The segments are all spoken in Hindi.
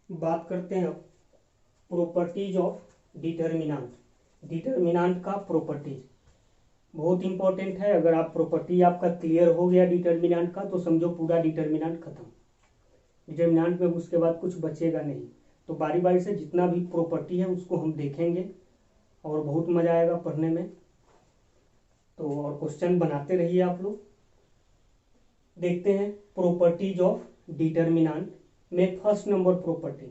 बात करते हैं प्रॉपर्टीज ऑफ डिटर्मिनेंट। डिटर्मिनेंट का प्रॉपर्टीज बहुत इंपॉर्टेंट है। अगर आप प्रॉपर्टी आपका क्लियर हो गया डिटर्मिनेंट का तो समझो पूरा डिटर्मिनेंट खत्म। डिटर्मिनेंट में उसके बाद कुछ बचेगा नहीं। तो बारी बारी से जितना भी प्रॉपर्टी है उसको हम देखेंगे और बहुत मजा आएगा पढ़ने में। तो और क्वेश्चन बनाते रहिए आप लोग। देखते हैं प्रॉपर्टीज ऑफ डिटर्मिनेंट में फर्स्ट नंबर प्रॉपर्टी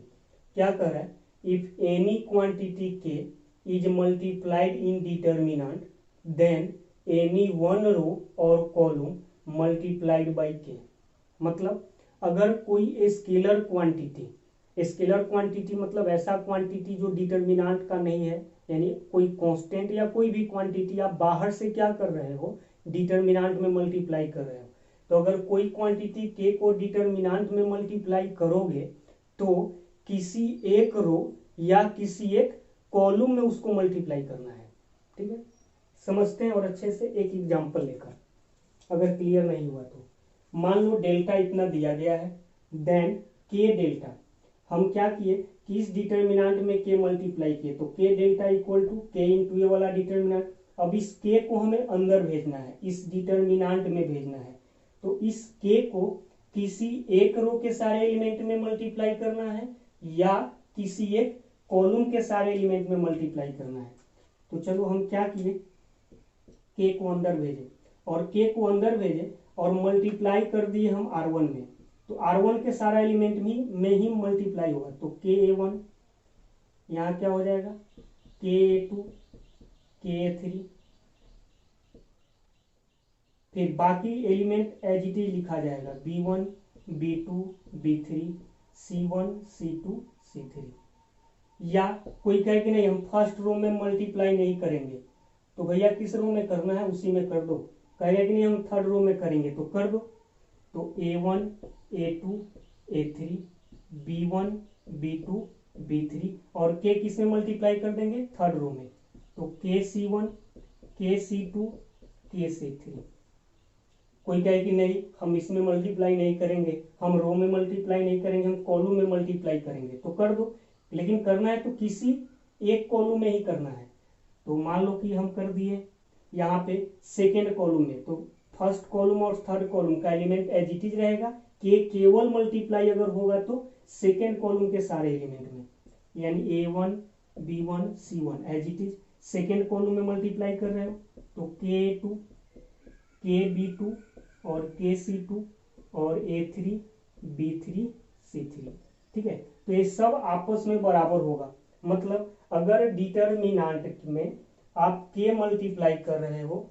क्या कह रहा है, if any quantity K is multiplied in determinant then any one row और कॉलम मल्टीप्लाइड बाई के। मतलब अगर कोई स्केलर क्वांटिटी मतलब ऐसा क्वांटिटी जो डिटर्मिनेंट का नहीं है, यानी कोई कांस्टेंट या कोई भी क्वांटिटी आप बाहर से क्या कर रहे हो, डिटर्मिनेंट में मल्टीप्लाई कर रहे हो। तो अगर कोई क्वांटिटी के को डिटर्मिनेंट में मल्टीप्लाई करोगे तो किसी एक रो या किसी एक कॉलम में उसको मल्टीप्लाई करना है। ठीक है, समझते हैं और अच्छे से एक एग्जांपल लेकर, अगर क्लियर नहीं हुआ तो। मान लो डेल्टा इतना दिया गया है, देन के डेल्टा हम क्या किए कि इस डिटर्मिनेंट में के मल्टीप्लाई किए, तो के डेल्टा इक्वल टू के इंटू ये वाला डिटर्मिनेंट। अब इस के को हमें अंदर भेजना है, इस डिटर्मिनेंट में भेजना है। तो इस के को किसी एक रो के सारे एलिमेंट में मल्टीप्लाई करना है या किसी एक कॉलम के सारे एलिमेंट में मल्टीप्लाई करना है। तो चलो हम क्या किए, के को अंदर भेजे और के को अंदर भेजे और मल्टीप्लाई कर दिए हम R1 में। तो R1 के सारा एलिमेंट में ही मल्टीप्लाई होगा। तो KA1 यहाँ क्या हो जाएगा, KA2 KA3, फिर बाकी एलिमेंट एज इट इज लिखा जाएगा B1 B2 B3 C1 C2 C3। या कोई कहे कि नहीं हम फर्स्ट रो में मल्टीप्लाई नहीं करेंगे, तो भैया किस रो में करना है उसी में कर दो। कहेगा कि नहीं हम थर्ड रो में करेंगे तो कर दो। तो A1 A2 A3 B1 B2 B3 और के किस में मल्टीप्लाई कर देंगे, थर्ड रो में। तो KC1 KC2 KC3। कोई कहे कि नहीं हम इसमें मल्टीप्लाई नहीं करेंगे, हम रो में मल्टीप्लाई नहीं करेंगे, हम कॉलम में मल्टीप्लाई करेंगे, तो कर दो। लेकिन करना है तो किसी एक कॉलम में ही करना है। तो मान लो कि हम कर दिए यहाँ पे सेकेंड कॉलम में, तो फर्स्ट कॉलम और थर्ड कॉलम का एलिमेंट एज इट इज रहेगा। के केवल मल्टीप्लाई अगर होगा तो सेकेंड कॉलम के सारे एलिमेंट में, यानी A1 B1 C1 as it is second column में मल्टीप्लाई कर रहे हो। तो KA2 KB2 और KC2 और A3 B3 C3। ठीक है, तो ये सब आपस में बराबर होगा। मतलब अगर डिटर्मिनेंट में आप के मल्टीप्लाई कर रहे हो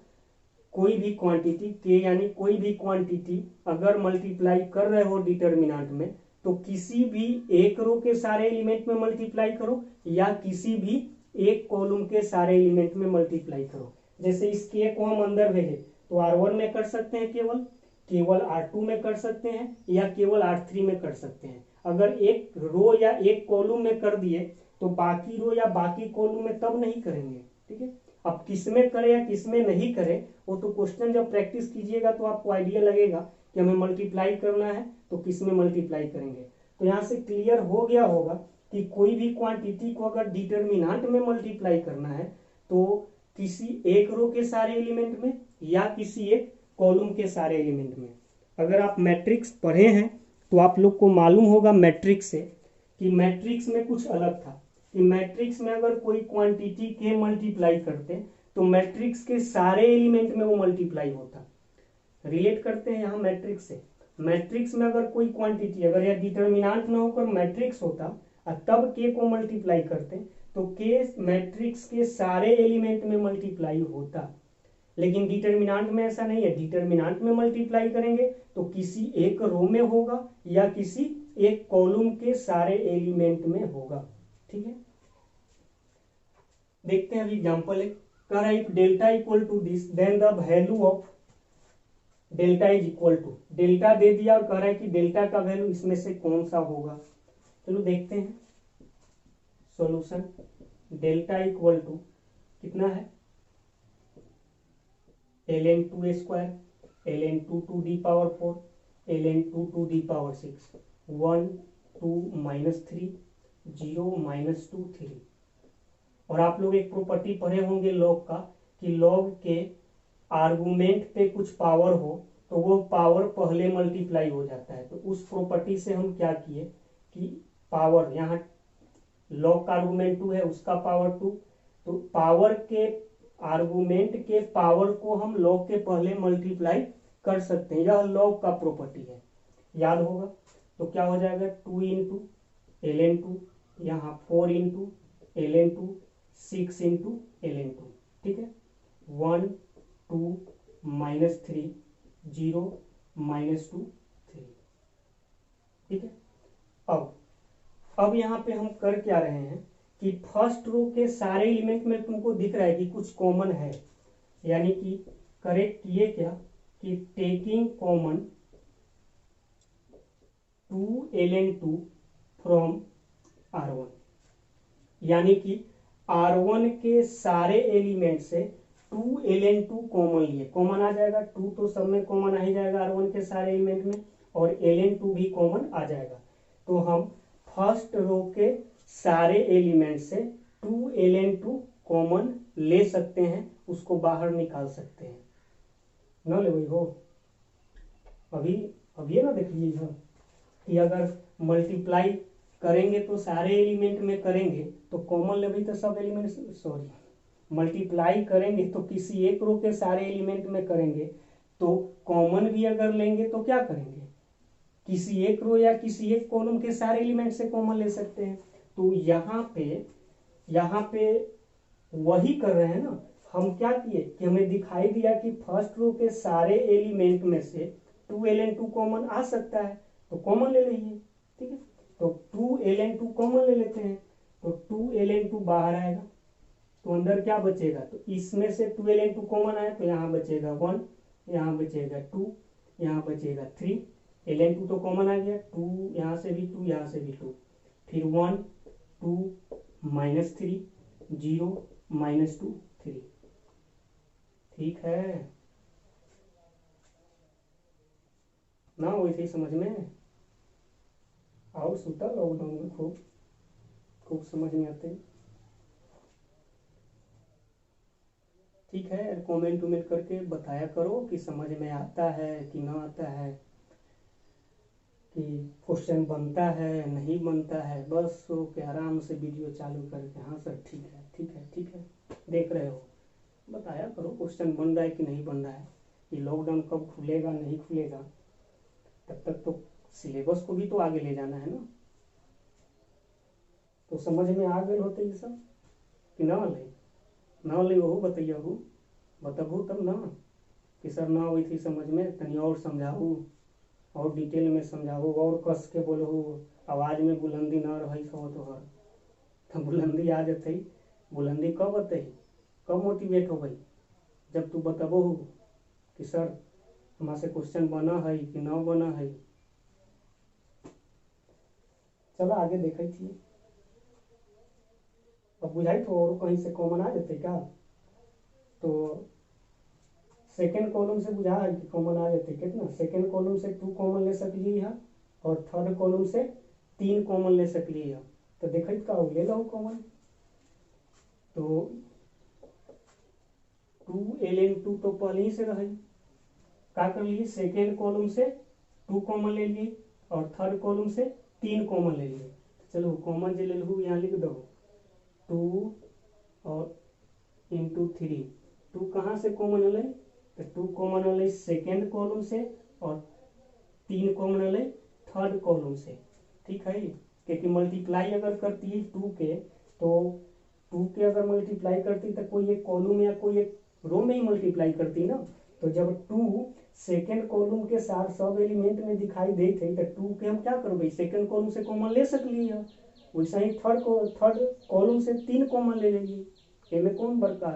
कोई भी क्वांटिटी, के यानी कोई भी क्वांटिटी अगर मल्टीप्लाई कर रहे हो डिटर्मिनेंट में, तो किसी भी एक रो के सारे एलिमेंट में मल्टीप्लाई करो या किसी भी एक कॉलम के सारे एलिमेंट में मल्टीप्लाई करो। जैसे इस के को हम अंदर भेजे तो R1 में कर सकते हैं, केवल R2 में कर सकते हैं या केवल R3 में कर सकते हैं। अगर एक रो या एक कॉलम में कर दिए तो बाकी रो या बाकी कॉलम में तब नहीं करेंगे। ठीक है, अब किसमें करें या किसमें नहीं करें वो तो क्वेश्चन जब प्रैक्टिस कीजिएगा तो आपको आइडिया लगेगा कि हमें मल्टीप्लाई करना है तो किसमें मल्टीप्लाई करेंगे। तो यहाँ से क्लियर हो गया होगा कि कोई भी क्वांटिटी को अगर डिटर्मिनेंट में मल्टीप्लाई करना है तो किसी एक रो के सारे एलिमेंट में या किसी एक कॉलम के सारे एलिमेंट में। अगर आप मैट्रिक्स पढ़े हैं तो आप लोग को मालूम होगा मैट्रिक्स से कि मैट्रिक्स में कुछ अलग था कि मैट्रिक्स में अगर कोई क्वांटिटी के मल्टीप्लाई करते तो मैट्रिक्स के सारे एलिमेंट में वो मल्टीप्लाई होता। रिलेट करते हैं यहाँ मैट्रिक्स से। मैट्रिक्स में अगर कोई क्वांटिटी अगर यह डिटर्मिनेंट ना होकर मैट्रिक्स होता और तब के को मल्टीप्लाई करते तो के मैट्रिक्स के सारे एलिमेंट में मल्टीप्लाई होता। लेकिन डिटर्मिनेंट में ऐसा नहीं है। डिटर्मिनेंट में मल्टीप्लाई करेंगे तो किसी एक रो में होगा या किसी एक कॉलम के सारे एलिमेंट में होगा। ठीक है, देखते हैं अभी एग्जांपल है। कह रहा है if delta equal to this then the value of delta is equal to, delta दे दिया और कह रहा है कि डेल्टा का वैल्यू इसमें से कौन सा होगा। चलो देखते हैं सॉल्यूशन। डेल्टा इक्वल टू कितना है, ln2 square ln2 to the power 4 ln2 to the power 6 1 -3, 0 -2 3। और आप लोग एक प्रॉपर्टी पढ़े होंगे लॉग का कि लॉग के आर्गुमेंट पे कुछ पावर हो तो वो पावर पहले मल्टीप्लाई हो जाता है। तो उस प्रॉपर्टी से हम क्या किए कि पावर, यहाँ लॉग का आर्गुमेंट 2 है, उसका पावर 2, तो पावर के आर्गुमेंट के पावर को हम लॉग के पहले मल्टीप्लाई कर सकते हैं। यह लॉग का प्रॉपर्टी है, याद होगा। तो क्या हो जाएगा 2 इंटू ln2, यहाँ 4 इंटू ln2, 6 इंटू ln2, ठीक है। 1 2 -3 0 -2 3, ठीक है। अब यहाँ पे हम कर क्या रहे हैं कि फर्स्ट रो के सारे एलिमेंट में तुमको दिख रहा है कि कुछ कॉमन है, यानी कि करेक्ट किए क्या कि taking common 2 ln2 from R1, यानी कि R1 के सारे एलिमेंट से 2 ln2 कॉमन लिए। कॉमन आ जाएगा 2 तो सब में कॉमन आ ही जाएगा R1 के सारे एलिमेंट में, और ln2 भी कॉमन आ जाएगा। तो हम फर्स्ट रो के सारे एलिमेंट से 2 ln2 कॉमन ले सकते हैं, उसको बाहर निकाल सकते हैं। न ले वही हो अभी ना देख लीजिए कि अगर मल्टीप्लाई करेंगे तो सारे एलिमेंट में करेंगे तो कॉमन लेंगे तो सब एलिमेंट, सॉरी, मल्टीप्लाई करेंगे तो किसी एक रो के सारे एलिमेंट में करेंगे तो कॉमन भी अगर लेंगे तो क्या करेंगे, किसी एक रो या किसी एक कॉलम के सारे एलिमेंट से कॉमन ले सकते हैं। तो यहाँ पे वही कर रहे हैं ना हम। क्या किए कि हमें दिखाई दिया कि फर्स्ट रो के सारे एलिमेंट में से 2 ln2 कॉमन आ सकता है, तो कॉमन ले लीजिए, ठीक है। तो 2 ln2 कॉमन ले लेते हैं, तो 2 ln2 बाहर आएगा तो अंदर क्या बचेगा, तो इसमें से 2 ln2 कॉमन आया तो यहाँ बचेगा 1, यहाँ बचेगा 2, यहाँ बचेगा 3, ln2 तो कॉमन आ गया, 2 यहाँ से भी 2, यहाँ से भी 2, फिर 1 2 -3 0 -2 3, ठीक है ना। वैसे ही समझ में और सुता लॉकडाउन में खूब समझ में आते, ठीक है। कमेंट उमेंट करके बताया करो कि समझ में आता है कि ना आता है, कि क्वेश्चन बनता है नहीं बनता है। बस तो कि आराम से वीडियो चालू करके हाँ सर ठीक है ठीक है ठीक है देख रहे हो, बताया करो क्वेश्चन बन रहा है कि नहीं बन रहा है। ये लॉकडाउन कब खुलेगा नहीं खुलेगा, तब तक तो सिलेबस को भी तो आगे ले जाना है ना। तो समझ में आ गए होते ये सब कि ना ले वो बताइए हो बताबू तब ना कि सर ना हुई थी समझ में, तनी और समझाऊ और डिटेल में समझाओ और कस के बोलो, आवाज में बुलंदी ना रही हो तो बुलंदी आ जाती। बुलंदी कब आते, कब मोटिवेट हो गई, जब तू बताबो कि सर हमारे से क्वेश्चन बना है कि ना बना है। चलो आगे देखे थी, अब बुझाई तो और कहीं से कॉमन आ जाते क्या, तो सेकेंड कॉलम से बुझा है कि कॉमन आ जाते कितना, सेकेंड कॉलम से 2 कॉमन ले सकली है और थर्ड कॉलम से 3 कॉमन ले सकली है। तो देख का ले लो कॉमन, तो 2 ln2 तो पहले ही से रहे, क्या कर लिए सेकेंड कॉलम से 2 कॉमन ले लिए और थर्ड कॉलम से 3 कॉमन ले लिए। चलो कॉमन जो ले लू यहाँ लिख दो 2 और इंटू 3, 2 कहाँ से कॉमन ले, तो 2 कॉमन ले सेकेंड कॉलम से और 3 कॉमन ले थर्ड कॉलम से, ठीक है। क्योंकि मल्टीप्लाई अगर करती है 2 के, तो 2 के अगर मल्टीप्लाई करती तो कोई एक कॉलम या कोई एक रो में ही मल्टीप्लाई करती ना। तो जब 2 सेकेंड कॉलम के साथ सब एलिमेंट में दिखाई दे थे तो 2 के हम क्या करोगे सेकेंड कॉलम से कॉमन ले सकली है, वैसा ही थर्ड कॉलम से 3 कॉमन ले लेंगे। एमें कौन बड़का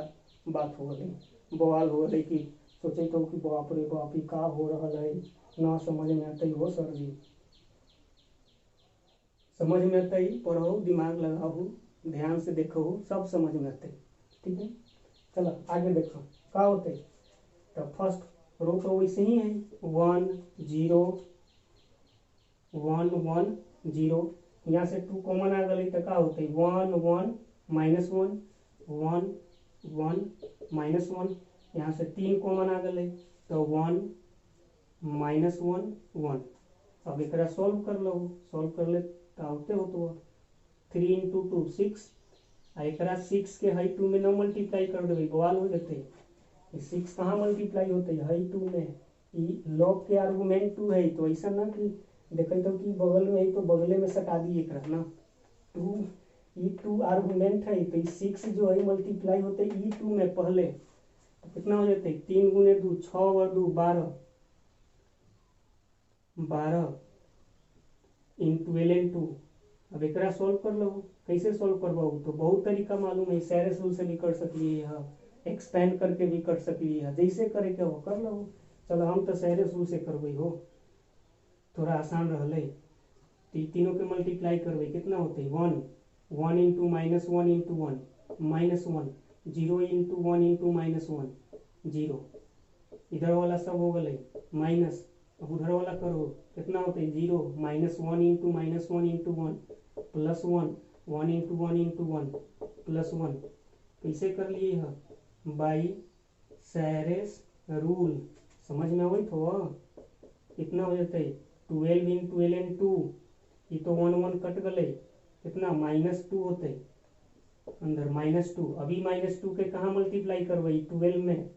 बात हो गई, बवाल हो गई कि सोचे तो कि बाप रे बाप ही का हो रहा है, ना समझ में आता ही हो सर जी, समझ में आता ही पढ़ो दिमाग लगाओ ध्यान से देखो सब समझ में आते, ठीक है। चलो आगे देखो क्या होते, तो फर्स्ट रो तो वैसे ही है 1 0 1 1 0 यहाँ से 2 कॉमन आ गई तो क्या होते 1 1 -1 1 1 -1, यहाँ से 3 कॉमन आ गई तो 1 -1 1। अब एक सॉल्व कर लो, सॉल्व कर ले तो होते हो तो 3 × 2 6, एक 6 के हाई 2 में न मल्टीप्लाई कर देवे बवाल हो जाते। 6 कहाँ मल्टीप्लाई होते है हाई 2 में, लॉग के आर्गूमेंट 2 है तो ऐसा ना कि देखे तो कि बगल में है तो बगले में सटा दिए एक ना 2 2 आर्गूमेंट है तो 6 जो है मल्टीप्लाई होते E2 में पहले तो कितना हो जाते 3 × 2 6 और 2 12 12 × ln2। अब एक सॉल्व कर लो, कैसे सॉल्व करवाओ तो बहुत तरीका मालूम है, सैरेस रूल से भी कर सकली है, एक्सपेंड करके भी कर सकली है, जैसे करे के हो कर लो। चलो हम तो सैरेस रूल से करवे हो, थोड़ा आसान रहले। तीनों के मल्टीप्लाई करवे कितना होते 1 1 × -1 × 1 -1 0 × 1 × -1 0, इधर वाला सब हो गए माइनस, अब उधर वाला करो कितना होते है 0 -1 × -1 × 1 +1 1 × 1 × 1 +1। कैसे कर लिए है बाई सैरेस रूल, समझ में वही तो कितना हो जाता है 12 × ln2, ये तो 1 1 कट गए कितना -2 होते अंदर -2। अभी -2 के कहाँ मल्टीप्लाई करवाई 12 में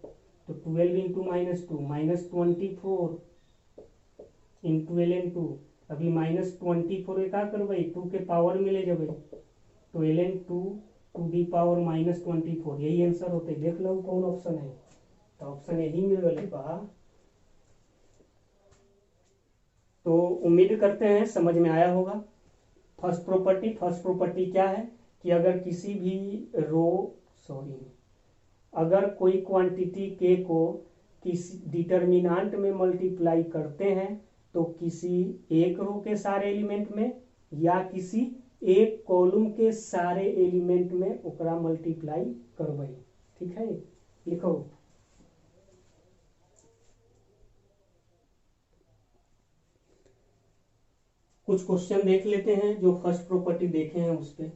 तो 12 × -2 -24 × ln2। अभी -24 का करवाई 2 के पावर में ले जावे तो ln2 टू दी पावर -24, यही आंसर होते। देख लो कौन ऑप्शन है तो ऑप्शन यही मिल गए बा। तो उम्मीद करते हैं समझ में आया होगा। फर्स्ट प्रॉपर्टी क्या है कि अगर किसी भी अगर कोई क्वांटिटी के को किसी डिटर्मिनेंट में मल्टीप्लाई करते हैं तो किसी एक रो के सारे एलिमेंट में या किसी एक कॉलम के सारे एलिमेंट में ओकरा मल्टीप्लाई करबे। ठीक है, लिखो कुछ क्वेश्चन देख लेते हैं जो फर्स्ट प्रॉपर्टी देखे हैं उस पर।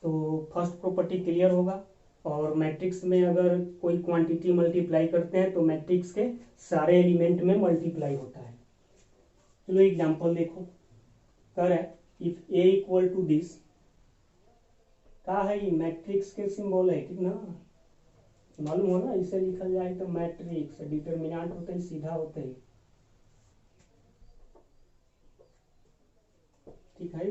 तो फर्स्ट प्रॉपर्टी क्लियर होगा। और मैट्रिक्स में अगर कोई क्वांटिटी मल्टीप्लाई करते हैं तो मैट्रिक्स के सारे एलिमेंट में मल्टीप्लाई होता है। चलो एग्जांपल देखो, कर है if A equal to this, का है मैट्रिक्स के सिंबल है कितना मालूम हो ना, इसे लिखा जाए तो मैट्रिक्स डिटर्मिनेंट होता है सीधा होता है। ठीक है,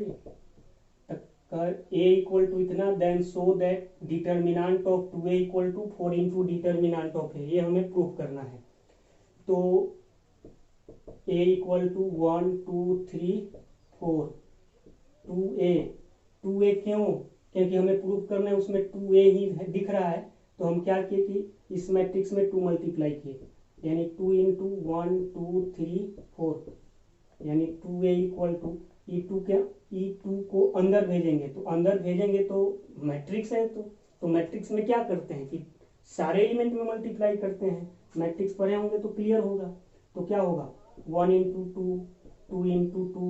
कर a इक्वल टू इतना then so that determinant of 2a equal to 4 × determinant of a, ये हमें प्रूफ करना है। तो a इक्वल टू 1 2 3 4 2a क्यों, क्योंकि हमें प्रूफ करना है उसमें 2a ही दिख रहा है तो हम क्या किए कि इस मैट्रिक्स में 2 मल्टीप्लाई किए, यानी 2 × 1 2 3 4, यानी 2a इक्वल टू E2 को अंदर भेजेंगे तो अंदर भेजेंगे तो मैट्रिक्स है तो मैट्रिक्स में क्या करते हैं कि सारे एलिमेंट में मल्टीप्लाई करते हैं। मैट्रिक्स पढ़े होंगे तो क्लियर होगा। तो क्या होगा 1 × 2 2 × 2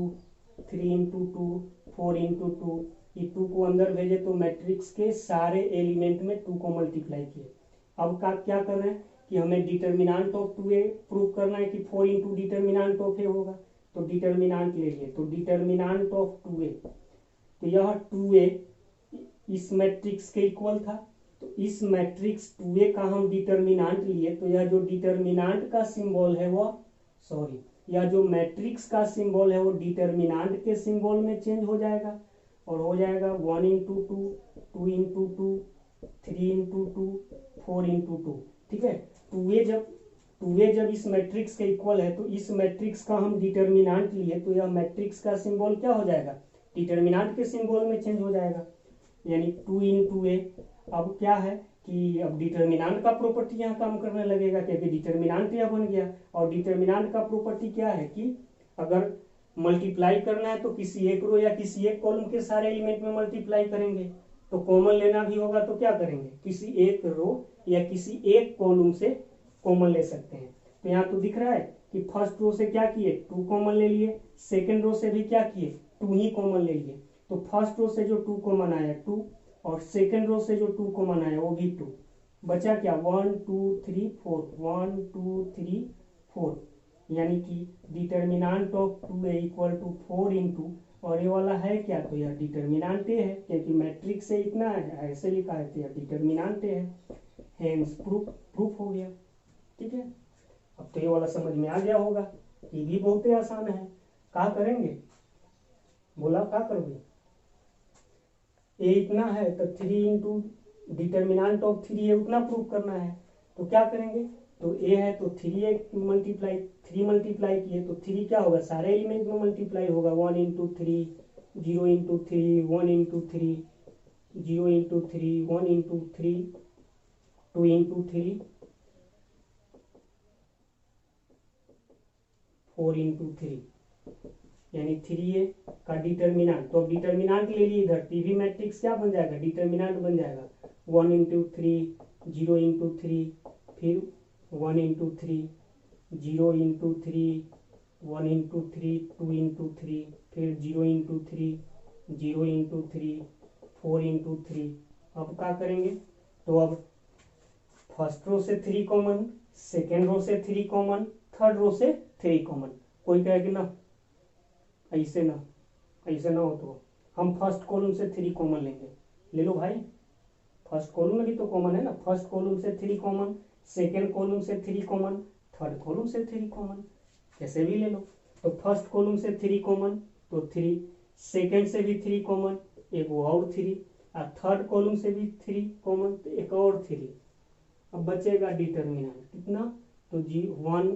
3 × 2 4 × 2, ये 2 को अंदर भेजे तो मैट्रिक्स के सारे एलिमेंट में 2 को मल्टीप्लाई किए। अब क्या कर रहे हैं कि हमें डिटर्मिनेंट ऑफ 2a प्रूव करना है कि 4 × डिटर्मिनेंट ऑफ a होगा तो डिटर्मिनेंट ले लिए, तो डिटर्मिनेंट ऑफ 2a, तो यह 2a इस मैट्रिक्स के इक्वल था तो इस मैट्रिक्स 2a का हम डिटर्मिनेंट लिए तो यह जो डिटर्मिनेंट का सिंबल है वो या जो मैट्रिक्स का सिंबल है वो डिटर्मिनेंट के सिंबल में चेंज हो जाएगा और हो जाएगा 1 × 2 2 × 2 3 × 2 4 × 2। ठीक है, 2a जब इस मैट्रिक्स के इक्वल है तो इस मैट्रिक्स का हम डिटर्मिनेंट लिए तो यह मैट्रिक्स का सिंबल क्या हो जाएगा डिटर्मिनेंट के सिंबल में चेंज हो जाएगा, यानी 2 × a। अब क्या है कि अब डिटर्मिनेंट का प्रॉपर्टी यहाँ काम करने लगेगा क्योंकि डिटर्मिनेंट यह बन गया। और डिटर्मिनेंट का प्रॉपर्टी क्या है कि अगर मल्टीप्लाई करना है तो किसी एक रो या किसी एक कॉलम के सारे एलिमेंट में मल्टीप्लाई करेंगे, तो कॉमन लेना भी होगा तो क्या करेंगे किसी एक रो या किसी एक कॉलम से कॉमन ले सकते हैं। तो यहाँ तो दिख रहा है कि फर्स्ट रो से क्या किए 2 कॉमन ले लिए, सेकेंड रो से भी क्या किए 2 ही कॉमन ले लिए, तो फर्स्ट रो से जो 2 कॉमन आया 2, और सेकेंड रो से जो 2 कॉमन आया वो भी 2, बचा क्या 1 2 3 4, 1 2 3 4, यानी कि determinant of 2 equal to 4 into, और ये वाला है क्या, तो यह डिटर्मिनांट ए है, क्योंकि मैट्रिक्स से इतना है ऐसे लिखा है तो यह डिटर्मिनांट ए है, हेंस प्रूफ हो गया। ठीक है, अब तो ये वाला समझ में आ गया होगा, ये भी बहुत ही आसान है। क्या करेंगे, बोला क्या करोगे, ए इतना है तो 3 इंटू डिटर्मिनांट ऑफ 3 है उतना प्रूफ करना है, तो क्या करेंगे, तो ए है तो 3 मल्टीप्लाई किए तो 3 क्या होगा, सारे एलिमेंट में मल्टीप्लाई होगा, 1 into 3 0 into 3 1 into 3 0 into 3 1 into 3 2 into 3 4 into 3, यानी 3a का डिटर्मिनांट, तो अब डिटर्मिनांट ले लिए इधर, टीवी मैट्रिक्स क्या बन जाएगा, डिटर्मिनांट बन जाएगा 1 इंटू 3 0 इंटू 3 फिर 1 इंटू 3 0 इंटू 3 1 इंटू 3 2 इंटू 3 फिर 0 इंटू 3 0 इंटू 3 4 इंटू 3। अब क्या करेंगे, तो अब फर्स्ट रो से 3 कॉमन, सेकेंड रो से 3 कॉमन, थर्ड रो से 3 कॉमन, कोई कहे कि ना ऐसे ना हो तो हम फर्स्ट कॉलम से 3 कॉमन लेंगे, ले लो भाई, फर्स्ट कॉलम में भी तो कॉमन है ना, फर्स्ट कॉलम से 3 कॉमन, सेकेंड कॉलम से 3 कॉमन, थर्ड कॉलम से 3 कॉमन, कैसे भी ले लो। तो फर्स्ट कॉलम से 3 कॉमन तो 3, सेकेंड से भी 3 कॉमन एक वो और 3, और थर्ड कॉलम से भी 3 कॉमन तो एक और 3। अब बचेगा डिटर्मिनेंट कितना, तो 1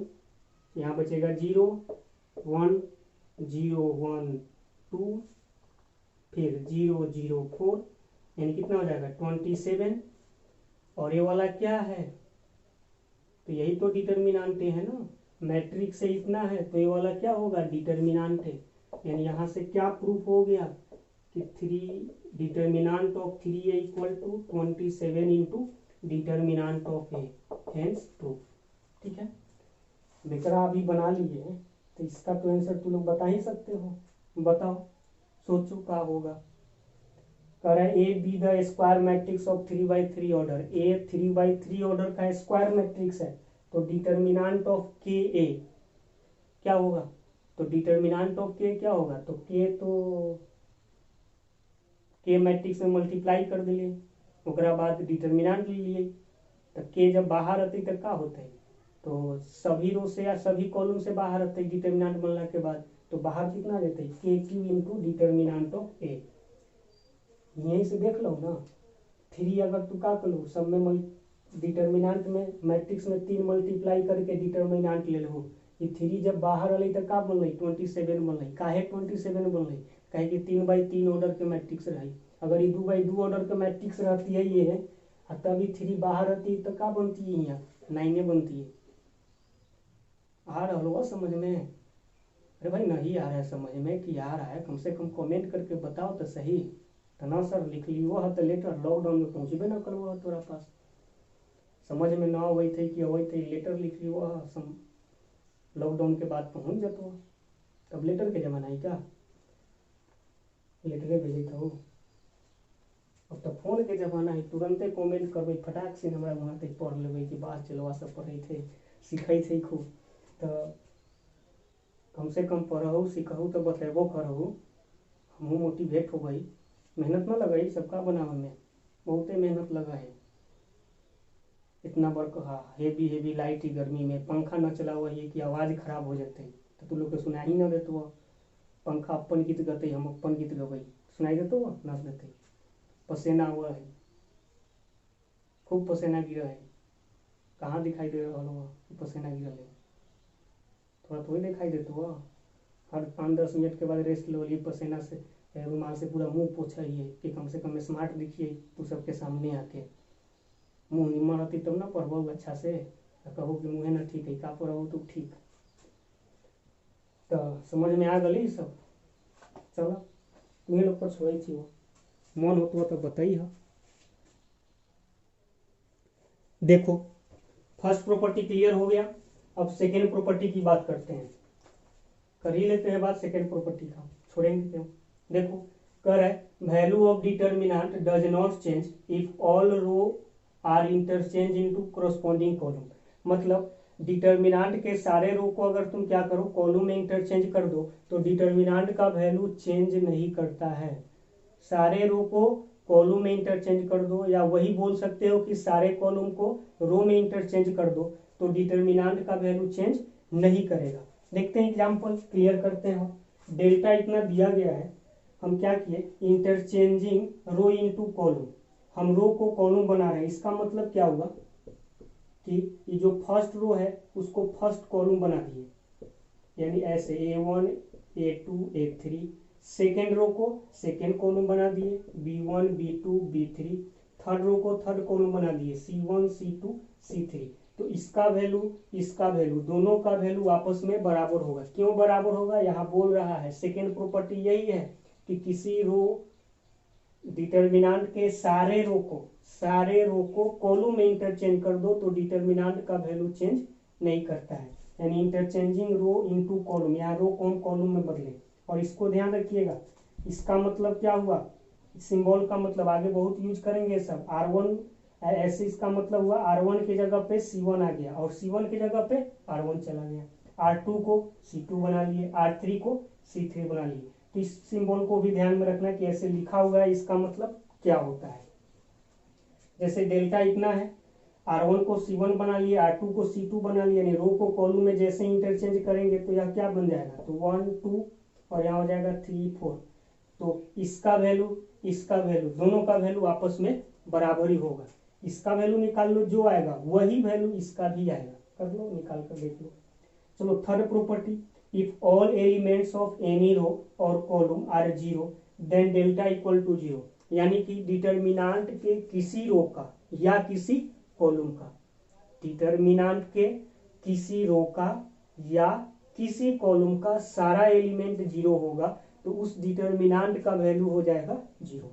यहाँ बचेगा 0 1 0 1 2 फिर 0 0 4, यानी कितना हो जाएगा 27, और ये वाला क्या है, तो यही तो डिटर्मिनांट है ना, मैट्रिक्स से इतना है तो ये वाला क्या होगा, डिटर्मिनांट है, यानी यहाँ से क्या प्रूफ हो गया कि 3 डिटर्मिनांट ऑफ 3 है equal to 27 into determinant of A, hence proof. ठीक है, बेकरा अभी बना लिए हैं तो इसका तो आंसर तुम लोग बता ही सकते हो, बताओ सोचो क्या होगा। कह रहा है A be the square matrix of 3/3 order, A 3/3 order का स्क्वायर मैट्रिक्स है, तो डिटर्मिनांट ऑफ के ए क्या होगा, तो डिटर्मिनांट ऑफ के क्या होगा, तो के तो के मैट्रिक्स में मल्टीप्लाई कर दिए, ओकरा बाद डिटर्मिनांट ले लिए, तो के जब बाहर आते तो क्या होता है, तो सभी रो से या सभी कॉलम से बाहर आते डिटर्मिनांट बनने के बाद, तो बाहर कितना देते हैं के क्यू इंटू डिटर्मिनांट ऑफ ए, यहीं से देख लो ना, 3 अगर तू क्या करो सब में डिटर्मिनांट में मैट्रिक्स में 3 मल्टीप्लाई करके डिटर्मिनांट ले लो, ये 3 जब बाहर अल तो का बन 27 बन, काहे 27 बन, कहे कि 3/3 ऑर्डर के मैट्रिक्स रही, अगर ये 2/2 ऑर्डर के मैट्रिक्स रहती है ये है, तभी 3 बाहर रहती है तो क्या बनती है, यहाँ 9 बनती है। आ रहा होगा समझ में, अरे भाई नहीं आ रहा है समझ में कि आ रहा है, कम से कम कमेंट करके बताओ तो सही, तो ना सर लिख लियो है तो लेटर लॉकडाउन में पहुँचबे ना करवा तोरा पास, समझ में ना अवै थे कि अवै थे लेटर लिख लियो है, लॉकडाउन के बाद पहुँच जातो, तब लेटर के जमाना है क्या, लेटरे भेजे था, अब तो फोन के जमाना है, तुरंते कमेंट करबे फटाक से हमारा वहाँ तक पढ़ लेबै कि बात चलवा सब पढ़े थे सीखे थे खूब, तो कम से कम पढ़ू सीखू तो बतेबो करू, हमहूँ मोटिवेट हो गई, मेहनत ना लगा सबका बनावे में, बहुते मेहनत लगा है, इतना बड़का हेवी हेवी लाइट ही गर्मी में पंखा न चला हुआ है कि आवाज़ खराब हो जाते, तो तू लोग के सुना ही न देते, पंखा अपन गीत गते हम अपन गीत गबै, सुनाई देते ना देते, पसीना हुआ है, खूब पसीना गिरा है, कहाँ दिखाई दे रहा हो पसीना गिरा है, थोड़ा थोड़ी दिखाई देते हो, हर 5-10 मिनट के बाद रेस्ट लो, लिए पसीना से रुमाल से पूरा मुंह पोछिए कि कम से कम स्मार्ट दिखिए तू सबके सामने आके, मुँह निमन रहती तब ना पढ़बो अच्छा से, कहो कि मुँहे ना ठीक है का पढ़ो तो ठीक, तो समझ में आ गई सब, चलो तुम्हें लोग पर छोड़ी थी वो मन हो तो बताई है। देखो फर्स्ट प्रॉपर्टी क्लियर हो गया, अब सेकेंड प्रॉपर्टी की बात करते हैं, कर ही लेते हैं बात सेकेंड प्रॉपर्टी का, छोड़ेंगे क्यों। देखो कर है value of determinant does not change if all row are interchange into corresponding column. मतलब डिटर्मिनेंट के सारे रो को अगर तुम क्या करो कॉलम में इंटरचेंज कर दो तो डिटर्मिनेंट का वैल्यू चेंज नहीं करता है। सारे रो को कॉलम में इंटरचेंज कर दो, या वही बोल सकते हो कि सारे कॉलम को रो में इंटरचेंज कर दो तो डिटर्मिनेंट का वैल्यू चेंज नहीं करेगा। देखते हैं एग्जांपल, क्लियर करते हैं। डेल्टा इतना दिया गया है, हम क्या किए इंटरचेंजिंग रो इनटू कॉलम, हम रो को कॉलम बना रहे हैं। इसका मतलब क्या हुआ कि ये जो फर्स्ट रो है उसको फर्स्ट कॉलम बना दिए, यानी ऐसे A1 A2 A3। Second row को सेकेंड कॉलम बना दिए B1 B2 B3। Third row को थर्ड कॉलम बना दिए C1 C2 C3। तो इसका वैल्यू दोनों का वैल्यू आपस में बराबर होगा। क्यों बराबर होगा, यहाँ बोल रहा है सेकेंड प्रॉपर्टी यही है कि किसी रो डिटर्मिनेंट के सारे रो को कॉलम में इंटरचेंज कर दो तो डिटर्मिनेंट का वैल्यू चेंज नहीं करता है। यानी इंटरचेंजिंग रो इनटू कॉलम, यहाँ रो को हम कॉलम में बदले। और इसको ध्यान रखिएगा, इसका मतलब क्या हुआ, सिंबल का मतलब आगे बहुत यूज करेंगे सब। R1 ऐसे इसका मतलब हुआ R1 की जगह पे C1 आ गया और C1 की जगह पे R1 चला गया। R2 को C2 बना लिए, R3 को C3 बना लिए। तो इस सिंबल को भी ध्यान में रखना कि ऐसे लिखा हुआ है, इसका मतलब क्या होता है। जैसे डेल्टा इतना है, R1 को C1 बना लिए, R2 को C2 बना लिया, यानी रो को कॉलम में जैसे इंटरचेंज करेंगे तो यह क्या बन जाएगा, तो 1 2 और यहाँ हो जाएगा 3 4। तो इसका वैल्यू दोनों का वैल्यू आपस में बराबर ही होगा। इसका वैल्यू निकाल लो, जो आएगा वही वैल्यू इसका भी आएगा। कर लो, निकाल कर देख लो। चलो third property, if all elements of any row और column are zero then delta equal to zero. यानी कि डिटर्मिनेंट के किसी रो का या किसी कॉलम का, डिटर्मिनेंट के किसी रो का या किसी कॉलम का सारा एलिमेंट जीरो होगा तो उस डिटर्मिनेंट का वैल्यू हो जाएगा जीरो।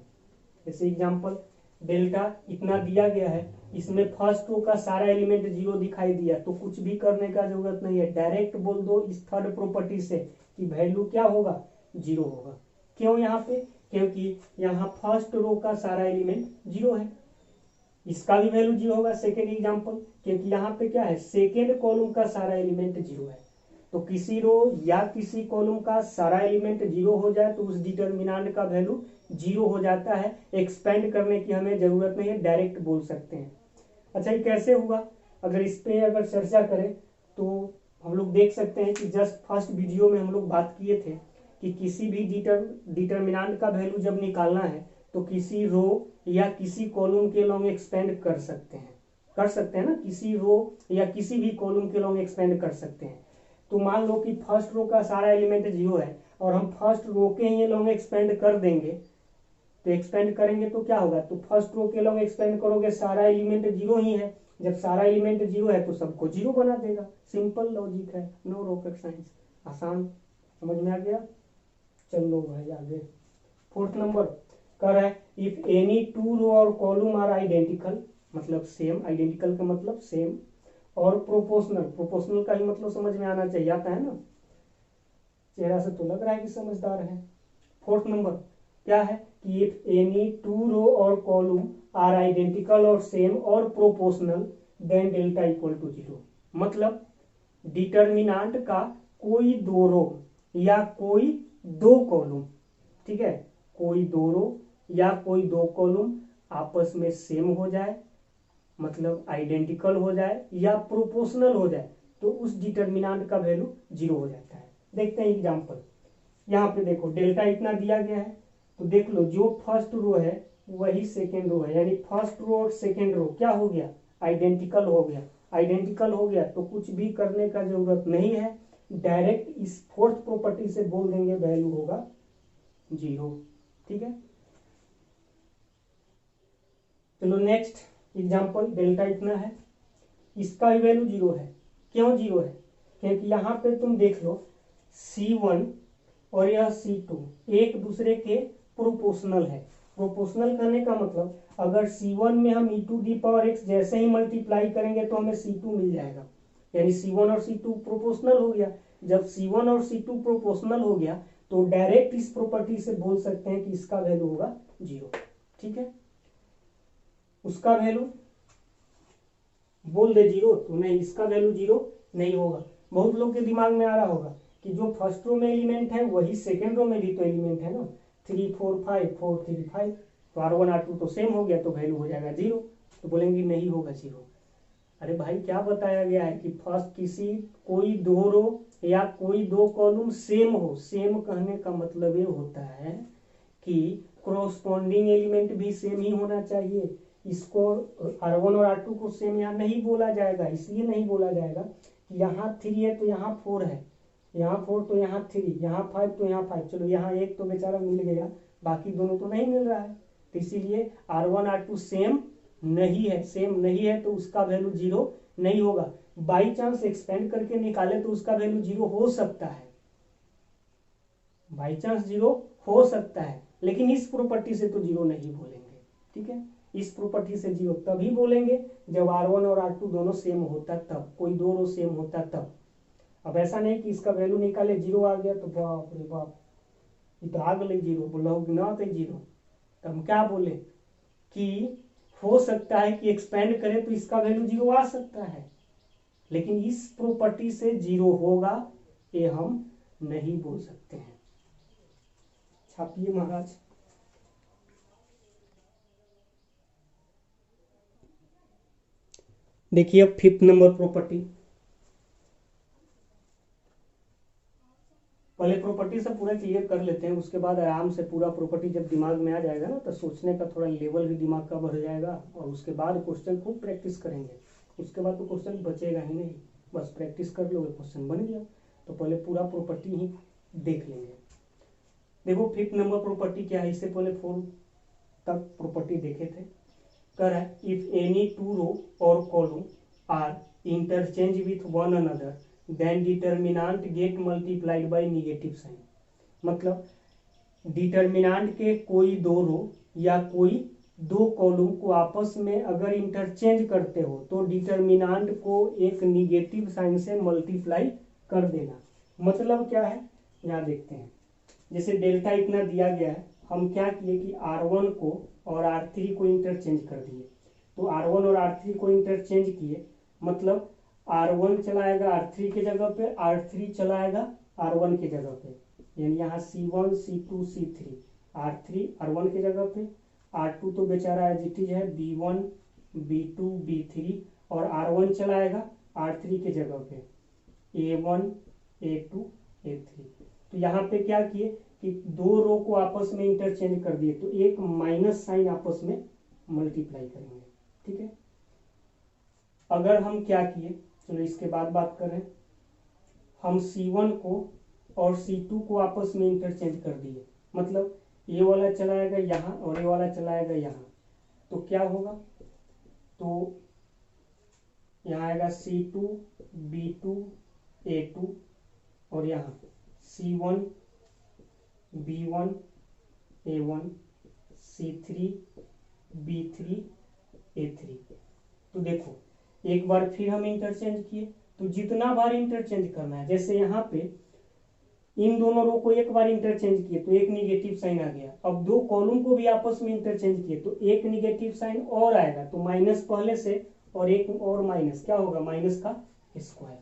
जैसे एग्जांपल, डेल्टा इतना दिया गया है, इसमें फर्स्ट रो का सारा एलिमेंट जीरो दिखाई दिया तो कुछ भी करने का जरूरत नहीं है, डायरेक्ट बोल दो इस थर्ड प्रॉपर्टी से कि वैल्यू क्या होगा, जीरो होगा। क्यों यहाँ पे, क्योंकि यहाँ फर्स्ट रो का सारा एलिमेंट जीरो है, इसका भी वैल्यू जीरो होगा। सेकेंड एग्जांपल, क्योंकि यहाँ पे क्या है सेकेंड कॉलम का सारा एलिमेंट जीरो है, तो किसी रो या किसी कॉलम का सारा एलिमेंट जीरो हो जाए तो उस डिटर्मिनेंट का वैल्यू जीरो हो जाता है। एक्सपेंड करने की हमें जरूरत नहीं है, डायरेक्ट बोल सकते हैं। अच्छा ये कैसे हुआ, अगर इस पे अगर चर्चा करें तो हम लोग देख सकते हैं कि जस्ट फर्स्ट वीडियो में हम लोग बात किए थे कि किसी भी डिटर्मिनेंट का वैल्यू जब निकालना है तो किसी रो या किसी कॉलम के लॉन्ग एक्सपेंड कर सकते हैं ना, किसी रो या किसी भी कॉलम के लॉन्ग एक्सपेंड कर सकते हैं। तो मान लो कि फर्स्ट रो का सारा एलिमेंट जीरो है और हम फर्स्ट रो के ही लॉन्ग एक्सपेंड कर देंगे, तो एक्सपेंड करेंगे तो क्या होगा, तो फर्स्ट रो के लॉन्ग एक्सपेंड करोगे सारा एलिमेंट जीरो ही है, जब सारा एलिमेंट जीरो है तो सबको जीरो बना देगा। सिंपल लॉजिक है, नो रॉकेट साइंस, आसान, समझ में आ गया। चलो भाई आगे। फोर्थ नंबर कर है, इफ एनी टू रो और कॉलम आर आइडेंटिकल, मतलब सेम, आइडेंटिकल का मतलब सेम, और प्रोपोर्शनल का ही मतलब समझ में आना चाहिए, आता है ना, चेहरा से तो लग रहा है कि समझदार है। फोर्थ नंबर क्या है कि इफ एनी टू रो और कॉलम आर आइडेंटिकल और सेम और proportional then delta equal to zero. मतलब डिटर्मिनेंट का कोई दो रो या कोई दो कॉलम, ठीक है, कोई दो रो या कोई दो कॉलम आपस में सेम हो जाए, मतलब आइडेंटिकल हो जाए या प्रोपोर्शनल हो जाए तो उस डिटर्मिनेंट का वैल्यू जीरो हो जाता है। देखते हैं एग्जांपल, यहाँ पे देखो डेल्टा इतना दिया गया है तो देख लो जो फर्स्ट रो है वही सेकेंड रो है, यानी फर्स्ट रो और सेकेंड रो क्या हो गया, आइडेंटिकल हो गया। आइडेंटिकल हो गया तो कुछ भी करने का जरूरत नहीं है, डायरेक्ट इस फोर्थ प्रॉपर्टी से बोल देंगे वैल्यू होगा जीरो। ठीक है, चलो नेक्स्ट एग्जांपल, डेल्टा इतना है, इसका भी वैल्यू जीरो है। क्यों जीरो है, क्योंकि यहाँ पे तुम देख लो C1 और यह C2 एक दूसरे के प्रोपोर्शनल है। प्रोपोर्शनल करने का मतलब अगर C1 में हम e⁻x जैसे ही मल्टीप्लाई करेंगे तो हमें C2 मिल जाएगा, यानी C1 और C2 प्रोपोर्शनल हो गया। जब C1 और C2 प्रोपोर्शनल हो गया तो डायरेक्ट इस प्रॉपर्टी से बोल सकते हैं कि इसका वैल्यू होगा 0। ठीक है, उसका वैल्यू बोल दे 0 तो नहीं, इसका वैल्यू 0 नहीं होगा। बहुत लोग के दिमाग में आ रहा होगा कि जो फर्स्ट रो में एलिमेंट है वही सेकेंड रो में भी तो एलिमेंट है ना, 3 4 5 4 3 5, तो R1 R2 तो सेम हो गया, तो वैल्यू हो जाएगा 0। तो बोलेंगे नहीं होगा 0। अरे भाई क्या बताया गया है कि फर्स्ट किसी कोई दो रो या कोई दो कॉलम सेम हो। सेम कहने का मतलब ये होता है कि कोरोस्पोंडिंग एलिमेंट भी सेम ही होना चाहिए। इसको R1 और R2 को सेम यहाँ नहीं बोला जाएगा, इसलिए नहीं बोला जाएगा कि यहाँ 3 है तो यहाँ 4 है, यहाँ 4 तो यहाँ 3, यहाँ 5 तो यहाँ 5। चलो यहाँ एक तो बेचारा मिल गया, बाकी दोनों तो नहीं मिल रहा है, तो इसीलिए R1 R2 सेम नहीं है। सेम नहीं है तो उसका वैल्यू 0 नहीं होगा। बाई चांस एक्सपेंड करके निकाले तो उसका वैल्यू 0 हो सकता है, बाई चांस 0 हो सकता है, लेकिन इस प्रॉपर्टी से तो 0 नहीं बोलेंगे। ठीक है, इस प्रॉपर्टी से 0 तभी बोलेंगे जब R1 और R2 दोनों सेम होता तब, कोई दो रो सेम होता तब। अब ऐसा नहीं कि इसका वैल्यू निकाले 0 आ गया तो बाप रे बाप ये तो आ गए 0, बोलो ना तो 0, तो हम क्या बोले कि हो सकता है कि एक्सपेंड करें तो इसका वैल्यू 0 आ सकता है, लेकिन इस प्रॉपर्टी से 0 होगा ये हम नहीं बोल सकते हैं। छापिए महाराज। देखिए अब 5th नंबर प्रॉपर्टी। पहले प्रॉपर्टी से पूरा क्लियर कर लेते हैं, उसके बाद आराम से पूरा प्रॉपर्टी जब दिमाग में आ जाएगा ना तो सोचने का थोड़ा लेवल भी दिमाग का बढ़ जाएगा, और उसके बाद क्वेश्चन खूब प्रैक्टिस करेंगे। उसके बाद तो क्वेश्चन बचेगा ही नहीं, बस प्रैक्टिस कर लोगे क्वेश्चन बन गया। तो पहले पूरा प्रॉपर्टी ही देख लेंगे। देखो 5th नंबर प्रॉपर्टी क्या है, इससे पहले 4 तक प्रॉपर्टी देखे थे। कह रहा है इफ एनी टू रो और column are interchange with one another then determinant get multiplied by negative sign. मतलब डिटर्मिनांट के कोई दो रो या कोई दो कॉलम को आपस में अगर इंटरचेंज करते हो तो डिटर्मिनांट को एक निगेटिव साइन से मल्टीप्लाई कर देना। मतलब क्या है यहाँ देखते हैं। जैसे डेल्टा इतना दिया गया है, हम क्या किए कि R1 को और R3 को इंटरचेंज कर दिए। तो R1 और R3 को इंटरचेंज किए, मतलब R1 चलाएगा R3 के जगह पे, R3 चलाएगा R1 के जगह पे, यानी यहाँ C1 C2 C3, R3 R1 के जगह पे, R2 तो बेचारा एज इट इज है B1 B2 B3, और R1 चलाएगा R3 के जगह पे A1 A2 A3। तो यहाँ पे क्या किए कि दो रो को आपस में इंटरचेंज कर दिए, तो एक माइनस साइन आपस में मल्टीप्लाई करेंगे। ठीक है, अगर हम क्या किए, चलो इसके बाद बात करें, हम C1 को और C2 को आपस में इंटरचेंज कर दिए, मतलब ये वाला चलाएगा यहाँ और ये वाला चलाएगा यहाँ, तो क्या होगा, तो यहाँ आएगा C2 B2 A2, और यहाँ C1 B1 A1 C3 B3 A3। तो देखो एक बार फिर हम इंटरचेंज किए, तो जितना बार इंटरचेंज करना है, जैसे यहाँ पे इन दोनों रो को एक बार इंटरचेंज किए तो एक निगेटिव साइन आ गया। अब दो कॉलम को भी आपस में इंटरचेंज किए तो एक निगेटिव साइन और आएगा, तो माइनस पहले से और एक और माइनस, क्या होगा माइनस का स्क्वायर।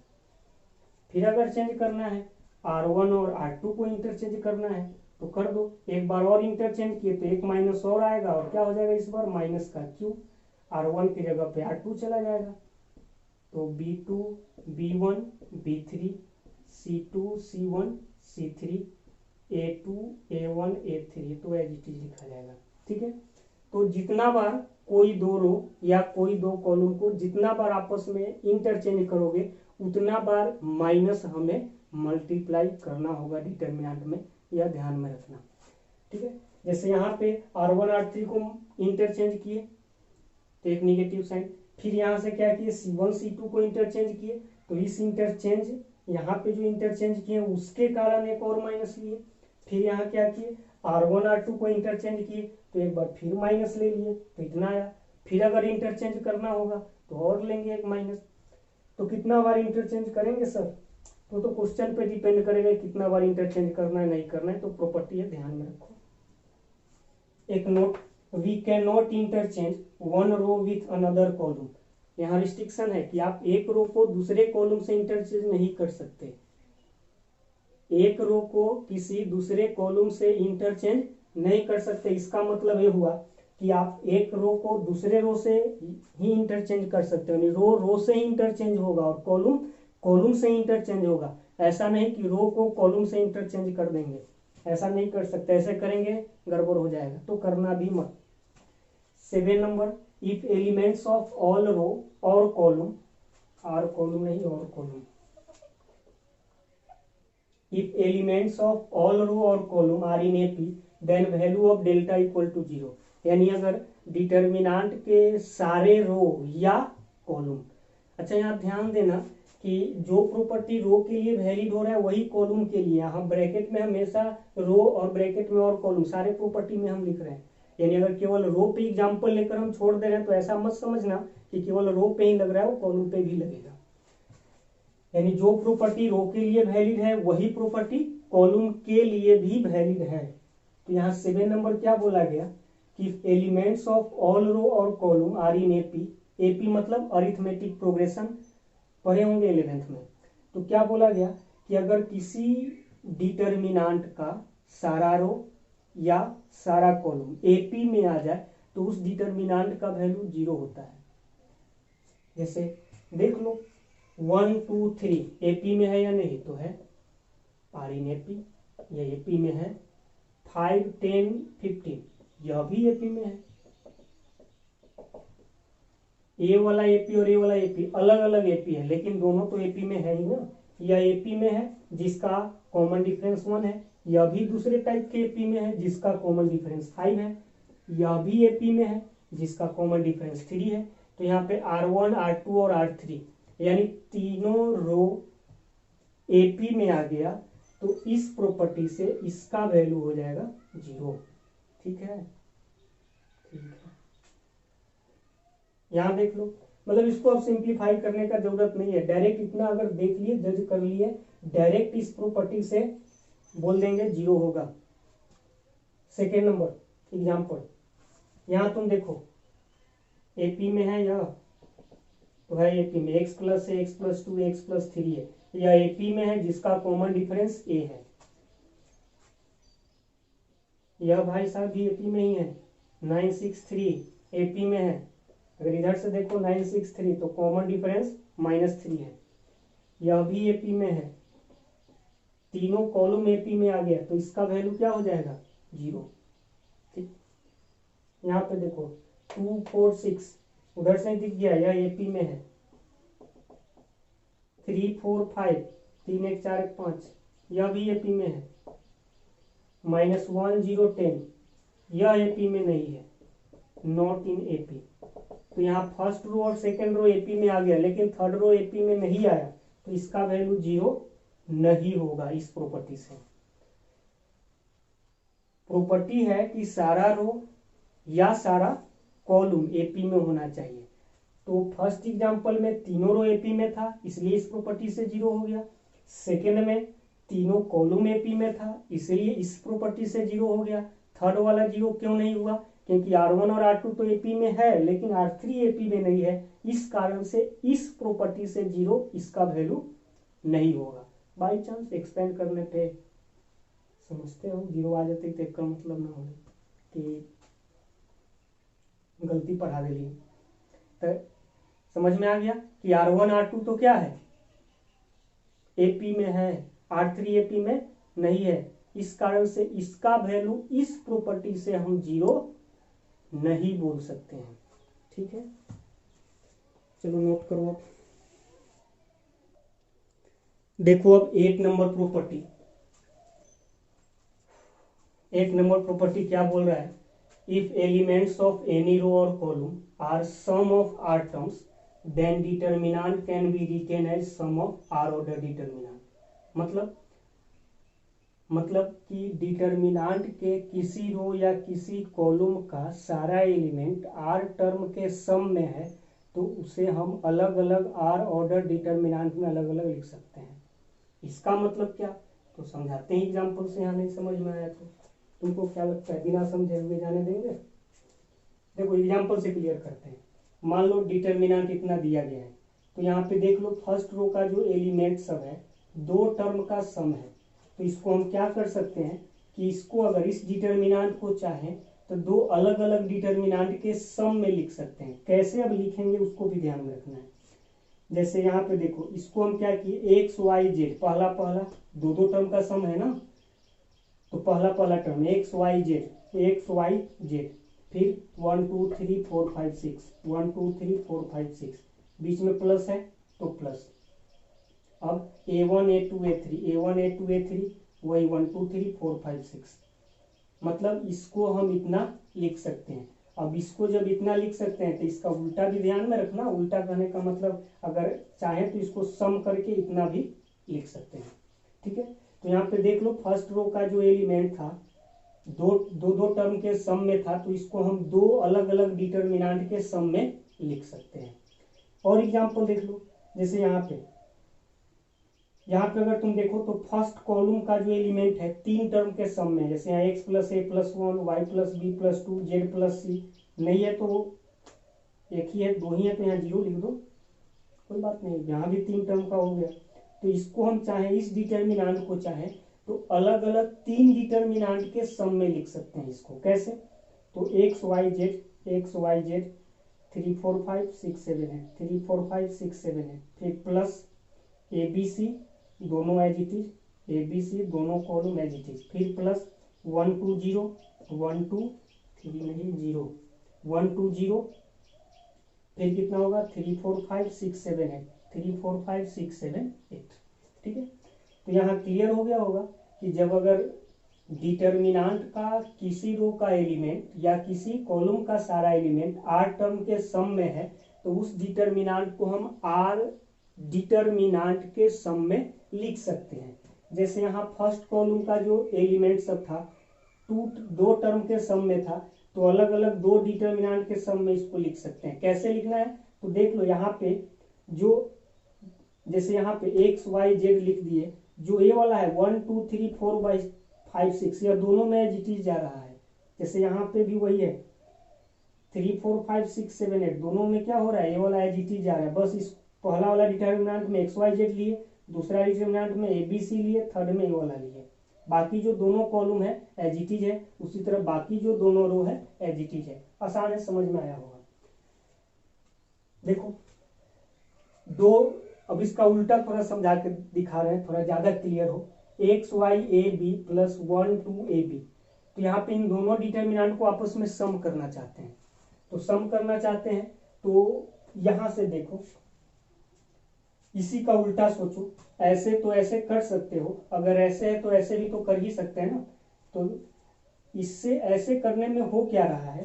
फिर अगर चेंज करना है R1 और R2 को इंटरचेंज करना है तो कर दो, एक बार और इंटरचेंज किए तो एक माइनस और आएगा, और क्या हो जाएगा इस बार माइनस का क्यूब, R1 की जगह पे R2 चला जाएगा, तो B2 B1 B3 C2 C1 C3 A2 A1 A3, तो एज इट इज लिखा जाएगा। ठीक है, तो जितना बार कोई दो रो या कोई दो कॉलम को जितना बार आपस में इंटरचेंज करोगे उतना बार माइनस हमें मल्टीप्लाई करना होगा डिटर्मिनेंट में, यह ध्यान में रखना। ठीक है, जैसे यहाँ पे R1 R3 को इंटरचेंज किए तो एक निगेटिव साइन, फिर यहाँ से क्या किए C1 C2 को इंटरचेंज किए, तो इस इंटरचेंज यहाँ पे जो इंटरचेंज किए उसके कारण एक और माइनस लिए, फिर यहाँ क्या किए R1 R2 को इंटरचेंज किए तो एक बार फिर माइनस ले लिए, तो इतना आया। फिर अगर इंटरचेंज करना होगा तो और लेंगे एक माइनस। तो कितना बार इंटरचेंज करेंगे सर, तो क्वेश्चन पे डिपेंड करेगा कितना बार इंटरचेंज करना है नहीं करना है, तो प्रॉपर्टी है ध्यान में रखो। एक note, we can not interchange one row with another column. यहाँ रिस्ट्रिक्शन है कि आप एक रो को दूसरे कॉलम से इंटरचेंज नहीं कर सकते, एक रो को किसी दूसरे कॉलम से इंटरचेंज नहीं कर सकते। इसका मतलब ये हुआ कि आप एक रो को दूसरे रो से ही इंटरचेंज कर सकते हो, यानी रो रो से ही इंटरचेंज होगा और कॉलम कॉलम से इंटरचेंज होगा। ऐसा नहीं कि रो को कॉलम से इंटरचेंज कर देंगे, ऐसा नहीं कर सकते, ऐसे करेंगे गड़बड़ हो जाएगा, तो करना भी मत। 7 number, if elements of all row और कॉलम, आर कॉलम नहीं or column, if elements of all row or column are in AP then value of delta equal to 0। यानी अगर डिटर्मिनांट के सारे रो या कॉलम, अच्छा यहाँ ध्यान देना कि जो प्रॉपर्टी रो के लिए वैलिड हो रहा है वही कॉलम के लिए, यहाँ ब्रैकेट में हमेशा रो और ब्रैकेट में और कॉलम सारे प्रॉपर्टी में हम लिख रहे हैं। यानी अगर केवल रो पे एग्जाम्पल लेकर हम छोड़ दे रहे हैं तो ऐसा मत समझना कि केवल रो पे ही लग रहा है, वो कॉलम पे भी लगेगा। यानी जो प्रॉपर्टी रो के लिए वैलिड है वही प्रॉपर्टी कॉलम के लिए भी वैलिड है। तो यहाँ 7 नंबर क्या बोला गया कि एलिमेंट्स ऑफ ऑल रो और column are in AP, AP मतलब अरिथमेटिक प्रोग्रेशन, पढ़े होंगे 11th में। तो क्या बोला गया कि अगर किसी डिटर्मिनांट का सारा रो या सारा कॉलम एपी में आ जाए तो उस डिटर्मिनांट का वैल्यू 0 होता है। जैसे देख लो 1 2 3 एपी में है या नहीं, तो है आर इन एपी, ये एपी में है। 5 10 15 यह भी एपी में है। ए वाला एपी और ए वाला एपी अलग अलग एपी है, लेकिन दोनों तो एपी में है ही ना। यह एपी में है जिसका कॉमन डिफरेंस 1 है, यह भी दूसरे टाइप के एपी में है जिसका कॉमन डिफरेंस 5 है, यह भी एपी में है जिसका कॉमन डिफरेंस 3 है। तो यहाँ पे R1 R2 और R3 यानी तीनों रो एपी में आ गया, तो इस प्रॉपर्टी से इसका वैल्यू हो जाएगा 0। ठीक है, ठीक है। यहां देख लो, मतलब इसको अब सिंप्लीफाई करने का जरूरत नहीं है, डायरेक्ट इतना अगर देख लिए, जज कर लिए, डायरेक्ट इस प्रॉपर्टी से बोल देंगे 0 होगा। 2 नंबर एग्जाम्पल, यहां तुम देखो एपी में है यह, तो है एपी में x प्लस है, x प्लस 2 x प्लस 3 है, या एपी में है जिसका कॉमन डिफरेंस a है। यह भाई साहब भी एपी में ही है, 963 एपी में है। अगर इधर से देखो 963 तो कॉमन डिफरेंस -3 है। यह भी एपी में है, तीनों कॉलम एपी में आ गया, तो इसका वैल्यू क्या हो जाएगा 0। ठीक, यहाँ पे देखो 2 4 6 उधर से दिख गया, यह एपी में है। 3 4 5 3 1 4 1 5 यह भी एपी में है। -1 0 10 यह एपी में नहीं है, नॉट इन एपी। तो यहाँ फर्स्ट रो और सेकंड रो एपी में आ गया, लेकिन थर्ड रो एपी में नहीं आया, तो इसका वैल्यू 0 नहीं होगा। इस प्रॉपर्टी से प्रॉपर्टी है कि सारा रो या सारा कॉलम एपी में होना चाहिए। तो फर्स्ट एग्जांपल में तीनों रो एपी में था, इसलिए इस प्रॉपर्टी से 0 हो गया। सेकंड में तीनों कॉलम एपी में था, इसलिए इस प्रॉपर्टी से 0 हो गया। थर्ड वाला 0 क्यों नहीं हुआ, क्योंकि R1 और R2 तो एपी में है, लेकिन R3 एपी में नहीं है, इस कारण से इस प्रॉपर्टी से 0 इसका वैल्यू नहीं होगा। बाई चांस एक्सपेंड करने पे समझते हो 0 आ जाते तो इसका मतलब ना हो कि गलती पढ़ा देली। तो समझ में आ गया कि R1 R2 तो क्या है एपी में है, R3 एपी में नहीं है, इस कारण से इसका वैल्यू इस प्रॉपर्टी से हम 0 नहीं बोल सकते हैं। ठीक है, चलो नोट करो। अब देखो, अब 8 नंबर प्रॉपर्टी, 8 नंबर प्रॉपर्टी क्या बोल रहा है, if elements of any row और column are sum of R terms then determinant can be written as sum of R order determinant. मतलब कि डिटर्मिनेंट के किसी रो या किसी कॉलम का सारा एलिमेंट आर टर्म के सम में है, तो उसे हम अलग अलग आर ऑर्डर डिटर्मिनेंट में अलग अलग लिख सकते हैं। इसका मतलब क्या, तो समझाते हैं एग्जाम्पल से। यहाँ नहीं समझ में आया तो तुमको क्या लगता है, बिना समझे हुए जाने देंगे? देखो एग्जाम्पल से क्लियर करते हैं। मान लो डिटर्मिनेंट इतना दिया गया है, तो यहाँ पे देख लो फर्स्ट रो का जो एलिमेंट सब है दो टर्म का सम है। तो इसको हम क्या कर सकते हैं कि इसको अगर इस डिटर्मिनेंट को चाहें तो दो अलग अलग डिटर्मिनेंट के सम में लिख सकते हैं। कैसे अब लिखेंगे उसको भी ध्यान में रखना है। जैसे यहाँ पे देखो इसको हम क्या किए, एक्स वाई जेड, पहला पहला दो दो टर्म का सम है ना, तो पहला पहला term X Y Z, X Y Z, फिर 1 2 3 4 5 6, 1 2 3 4 5 6, बीच में प्लस है तो प्लस। अब a1 a2 a3, a1 a2 a3, वही 1 2 3 4 5 6, मतलब इसको हम इतना लिख सकते हैं। अब इसको जब इतना लिख सकते हैं तो इसका उल्टा भी ध्यान में रखना। उल्टा कहने का मतलब अगर चाहे तो इसको सम करके इतना भी लिख सकते हैं। ठीक है, तो यहाँ पे देख लो फर्स्ट रो का जो एलिमेंट था दो दो दो टर्म के सम में था, तो इसको हम दो अलग अलग डिटर्मिनेंट के सम में लिख सकते हैं। और एग्जांपल देख लो, जैसे यहाँ पे अगर तुम देखो तो फर्स्ट कॉलम का जो एलिमेंट है तीन टर्म के सम में, जैसे यहाँ x plus A plus one, Y plus B plus two, Z plus C, नहीं है तो एक ही है, दो ही है तो यहाँ जीरो लिख दो, कोई बात नहीं, यहाँ भी तीन टर्म का हो गया। तो इसको हम चाहें इस डिटर्मिनेंट को चाहें तो अलग अलग तीन डिटर्मिनेंट के सम में लिख सकते हैं। इसको कैसे, तो एक्स वाई जेड 3 4 5 6 7 है, 3 4 5 6 7 है, फिर प्लस ए बी सी दोनों as it is, A B C दोनों कॉलम एज इट इज, फिर प्लस 1 2 0 1 2 3 नहीं 0 1 2 0, फिर कितना होगा 3 4 5 6 7 8, 3 4 5 6 7 8। ठीक है, तो यहाँ क्लियर हो गया होगा कि जब अगर डिटर्मिनेंट का किसी रो का एलिमेंट या किसी कॉलम का सारा एलिमेंट आर टर्म के सम में है तो उस डिटर्मिनेंट को हम आर डिटर्मिनेंट के सम में लिख सकते हैं। जैसे यहाँ फर्स्ट कॉलम का जो एलिमेंट सब था दो टर्म के सम में था, तो अलग अलग दो डिटर्मिनेंट के सम में इसको लिख सकते हैं। कैसे लिखना है, तो देख लो यहाँ पे जो, जैसे यहाँ पे एक्स वाई जेड लिख दिए, जो ए वाला है 1 2 3 4 5 6, यह दोनों में एज इट इज जा रहा है। जैसे यहाँ पे भी वही है 3 4 5 6 7 8, दोनों में क्या हो रहा है, ए वाला एज इट इज जा रहा है। बस इस पहला वाला डिटर्मिनेंट में एक्स वाई जेड लिए, दूसरा डिटर्मिनेंट में ए बी सी लिए, थर्ड में ए वाला लिए। बाकी जो दोनों कॉलम है एज इट इज है, उसी तरह बाकी जो दोनों रो है एज इट इज है। आसान है, समझ में आया होगा। देखो दो, अब इसका उल्टा थोड़ा समझा के दिखा रहे हैं, थोड़ा ज्यादा क्लियर हो। X Y A B plus 1 2 A B, तो यहाँ पे इन दोनों डिटर्मिनेंट को आपस में सम करना चाहते हैं। तो सम करना चाहते हैं तो यहां से देखो इसी का उल्टा सोचो, ऐसे तो ऐसे कर सकते हो, अगर ऐसे है तो ऐसे भी तो कर ही सकते हैं ना। तो इससे ऐसे करने में हो क्या रहा है,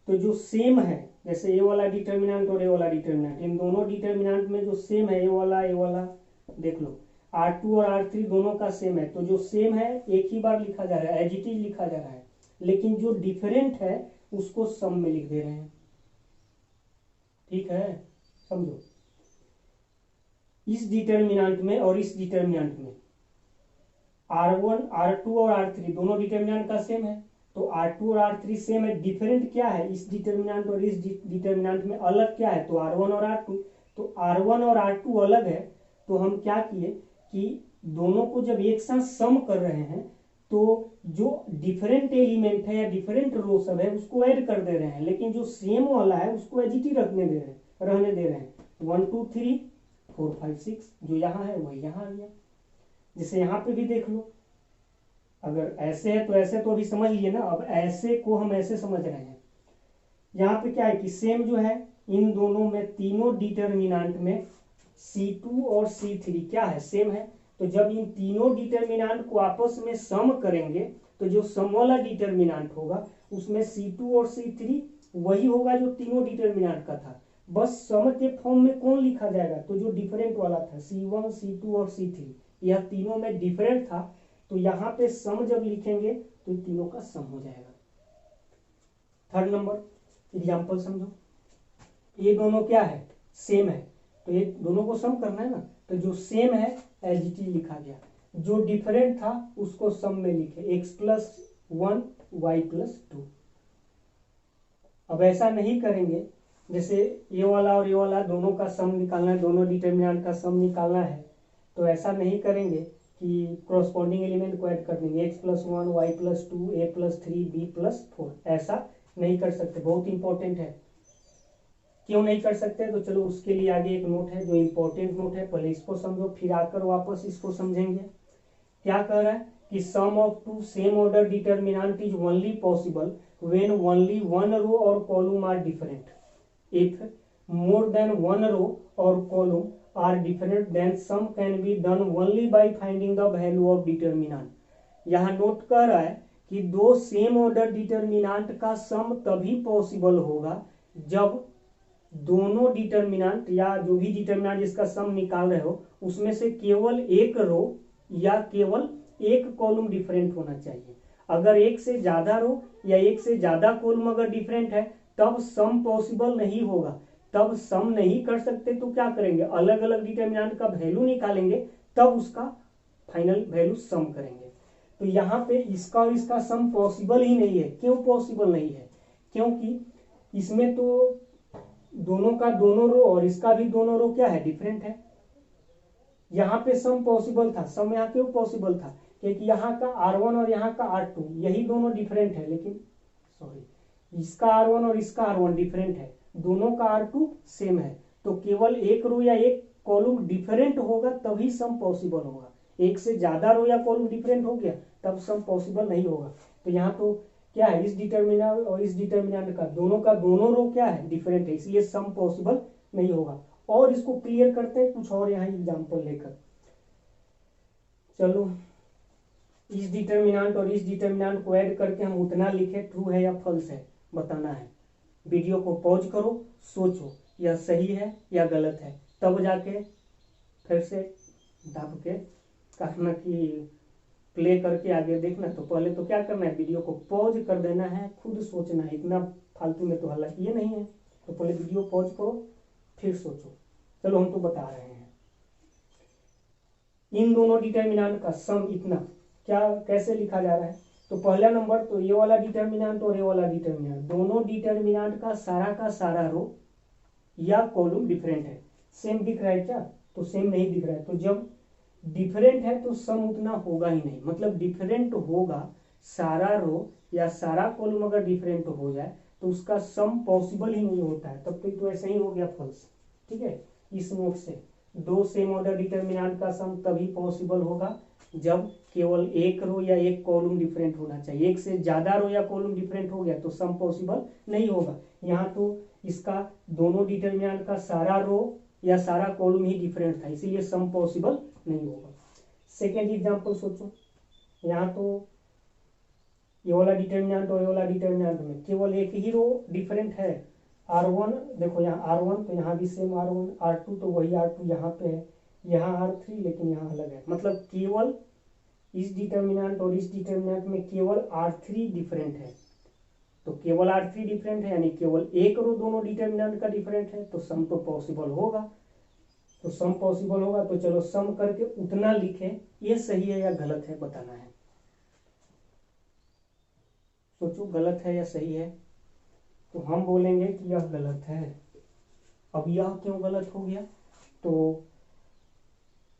तो जो सेम है, जैसे ए वाला डिटर्मिनेंट और ए वाला डिटर्मिनेंट, इन दोनों डिटर्मिनेंट में जो सेम है ए वाला देख लो R2 और R3 दोनों का सेम है, तो जो सेम है एक ही बार लिखा जा रहा है, एज इट इज लिखा जा रहा है, लेकिन जो डिफरेंट है उसको सम में लिख दे रहे हैं। ठीक है, समझो, इस डिटर्मिनेंट में और इस डिटर्मिनेंट में R1 R2 और R3 दोनों डिटर्मिनेंट का सेम है, तो R2 और R3 सेम है, डिफरेंट क्या है इस डिटर्मिनेंट और इस डिटर्मिनेंट में अलग क्या है, तो R1 और R2। तो R1 और R2 अलग है, तो हम क्या किए कि दोनों को जब एक साथ सम कर रहे हैं तो जो डिफरेंट एलिमेंट है या डिफरेंट रो सब है उसको ऐड कर दे रहे हैं, लेकिन जो सेम वाला है उसको एज इट इज रहने दे रहे हैं। 1 2 3 4 5 6 जो यहाँ है वही यहाँ आ गया। जैसे यहाँ पे भी देख लो, अगर ऐसे है तो ऐसे, तो अभी समझ लिए ना, अब ऐसे को हम ऐसे समझ रहे हैं। यहाँ पे क्या है कि सेम जो है इन दोनों में तीनों डिटर्मिनेंट में C2 और C3 क्या है, सेम है। तो जब इन तीनों डिटर्मिनेंट को आपस में सम करेंगे तो जो सम वाला डिटर्मिनेंट होगा उसमें C2 और C3 वही होगा जो तीनों डिटर्मिनेंट का था, बस सम के फॉर्म में कौन लिखा जाएगा, तो जो डिफरेंट वाला था C1 C2 और C3, यह तीनों में डिफरेंट था, तो यहाँ पे सम जब लिखेंगे तो तीनों का सम हो जाएगा। थर्ड नंबर एग्जांपल समझो, ये दोनों क्या है, सेम है, तो ये दोनों को सम करना है ना, तो जो सेम है एच टी लिखा गया, जो डिफरेंट था उसको सम में लिखे, x+1 y+2। अब ऐसा नहीं करेंगे, जैसे ये वाला और ये वाला दोनों का सम निकालना है, दोनों डिटर्मिनेंट का सम निकालना है, तो ऐसा नहीं करेंगे कि क्रॉसपॉन्डिंग एलिमेंट को ऐड कर देंगे, x+1 y+2 a+3 b+4, ऐसा नहीं कर सकते, बहुत इंपॉर्टेंट है। क्यों नहीं कर सकते, तो चलो उसके लिए आगे एक नोट है जो इंपॉर्टेंट नोट है, पहले इसको समझो फिर आकर वापस इसको समझेंगे। क्या कह रहा है कि sum of two same order determinant is only possible when only one row और column are different, if more than one row और column are different then sum can be done only by finding the value of determinant. यहाँ नोट कर रहा है कि दो सेम ऑर्डर डिटर्मिनेंट का सम तभी पॉसिबल होगा जब दोनों डिटर्मिनेंट या जो भी डिटर्मिनेंट जिसका सम निकाल रहे हो उसमें से केवल एक रो या केवल एक कॉलम डिफरेंट होना चाहिए। अगर एक से ज्यादा रो या एक से ज्यादा कॉलम अगर डिफरेंट है तब सम पॉसिबल नहीं होगा, तब सम नहीं कर सकते। तो क्या करेंगे, अलग अलग डिटर्मिनेंट का वैल्यू निकालेंगे, तब उसका फाइनल वैल्यू सम करेंगे। तो यहाँ पे इसका और इसका सम पॉसिबल ही नहीं है। क्यों पॉसिबल नहीं है, क्योंकि इसमें तो दोनों का दोनों रो और इसका भी दोनों रो क्या है, डिफरेंट है। यहाँ पे सम पॉसिबल था, सम यहाँ क्यों पॉसिबल था, क्योंकि यहाँ का R1 और यहाँ का R2 यही दोनों डिफरेंट है, लेकिन सॉरी इसका R1 और इसका R1 डिफरेंट है, दोनों का R2 सेम है। तो केवल एक रो या एक कॉलम डिफरेंट होगा तभी सम पॉसिबल होगा। एक से ज्यादा रो या कॉलम डिफरेंट हो गया तब सम पॉसिबल नहीं होगा। तो यहाँ तो क्या है, इस डिटर्मिनेंट और इस डिटर्मिनेंट का दोनों रो क्या है, डिफरेंट है, इसलिए सम पॉसिबल नहीं होगा। और इसको क्लियर करते हैं कुछ और यहाँ एग्जांपल लेकर। चलो इस डिटर्मिनेंट और इस डिटर्मिनेंट को ऐड करके हम उतना लिखे, ट्रू है या फॉल्स है बताना है। वीडियो को पॉज करो, सोचो यह सही है या गलत है, तब जाके फिर से दब के कहना कि प्ले करके आगे देखना। तो पहले तो क्या करना है, वीडियो को पॉज कर देना है, खुद सोचना है, इतना फालतू में तो हल्ला किए नहीं है। तो पहले वीडियो पॉज करो फिर सोचो। चलो हम तो बता रहे हैं, इन दोनों डिटर्मिनेंट का सम इतना क्या कैसे लिखा जा रहा है। तो पहला नंबर तो ये वाला डिटर्मिनेंट और ये वाला डिटर्मिनेंट, दोनों डिटर्मिनेंट का सारा रो या कॉलम डिफरेंट है। सेम दिख रहा है क्या, तो सेम नहीं दिख रहा है। तो जब डिफरेंट है तो सम उतना होगा ही नहीं, मतलब डिफरेंट होगा, सारा रो या सारा कॉलम अगर डिफरेंट हो जाए तो उसका सम पॉसिबल ही नहीं होता है, तब तो ऐसा ही हो गया फॉल्स। ठीक है, इस नोट से दो सेम ऑर्डर डिटर्मिनेंट का सम तभी पॉसिबल होगा जब केवल एक रो या एक कॉलम डिफरेंट होना चाहिए। एक से ज्यादा रो या कॉलम डिफरेंट हो गया तो सम पॉसिबल नहीं होगा। यहाँ तो इसका दोनों डिटर्मिनेंट का सारा रो या सारा कॉलम ही डिफरेंट था, इसीलिए सम पॉसिबल नहीं होगा। सेकेंड एग्जांपल सोचो, यहाँ तो ये वाला डिटर्मिनेंट और ये वाला डिटर्मिनेंट में केवल एक ही रो डिफरेंट है, R1 देखो यहाँ R1 तो यहाँ भी सेम R1, R2 तो वही R2 यहाँ पे है, यहाँ R3 लेकिन यहाँ अलग है। मतलब केवल इस डिटर्मिनेंट और इस डिटर्मिनेंट में केवल R3 डिफरेंट है। तो केवल R3 डिफरेंट है यानी केवल एक रो दोनों डिटर्मिनेंट का डिफरेंट है, तो सम तो पॉसिबल होगा। तो सम पॉसिबल होगा तो चलो सम करके उतना लिखे, ये सही है या गलत है बताना है। सोचो गलत है या सही है, तो हम बोलेंगे कि यह गलत है। अब यह क्यों गलत हो गया, तो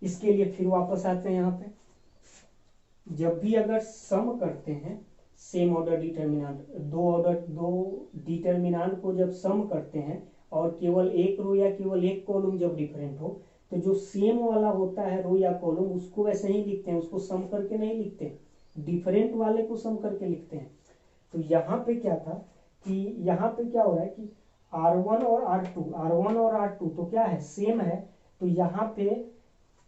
इसके लिए फिर वापस आते हैं यहाँ पे। जब भी अगर सम करते हैं सेम ऑर्डर डिटर्मिनेंट, दो डिटर्मिनेंट को जब सम करते हैं और केवल एक रो या केवल एक कॉलम जब डिफरेंट हो, तो जो सेम वाला होता है रो या कॉलम उसको वैसे ही लिखते हैं, उसको सम करके नहीं लिखते, डिफरेंट वाले को सम करके लिखते हैं। तो यहाँ पे क्या था कि यहाँ पे क्या हो रहा है कि R1 और R2 तो क्या है, सेम है। तो यहाँ पे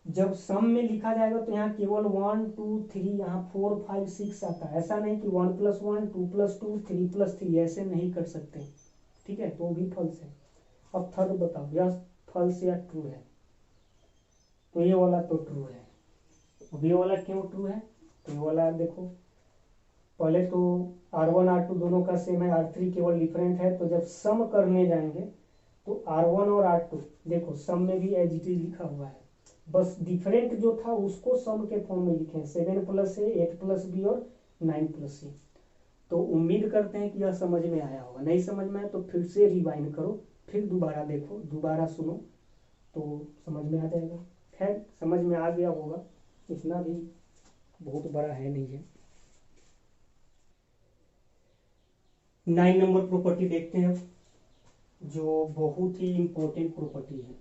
जब सम में लिखा जाएगा तो यहाँ केवल 1 2 3 यहाँ 4 5 6 आता है। ऐसा नहीं कि 1 + 1 2 + 2 3 + 3 ऐसे नहीं कर सकते। ठीक है, तो भी फॉल्स है। अब थर्ड बताओ, यह फॉल्स या ट्रू है। तो ये वाला तो ट्रू है। अब ये वाला क्यों ट्रू है, तो ये वाला देखो, पहले तो R1 R2 दोनों का सेम है, R3 केवल डिफरेंट है। तो जब सम करने जाएंगे तो R1 और R2 देखो सम में भी एज इट इज लिखा हुआ है, बस डिफरेंट जो था उसको सम के फॉर्म में लिखे, 7 + A 8 + B और 9 + C। तो उम्मीद करते हैं कि यह समझ में आया होगा। नहीं समझ में आया तो फिर से रिवाइंड करो, फिर दोबारा देखो, दोबारा सुनो, तो समझ में आ जाएगा। खैर समझ में आ गया होगा, इतना भी बहुत बड़ा है नहीं है। 9 नंबर प्रॉपर्टी देखते हैं, जो बहुत ही इंपॉर्टेंट प्रॉपर्टी है,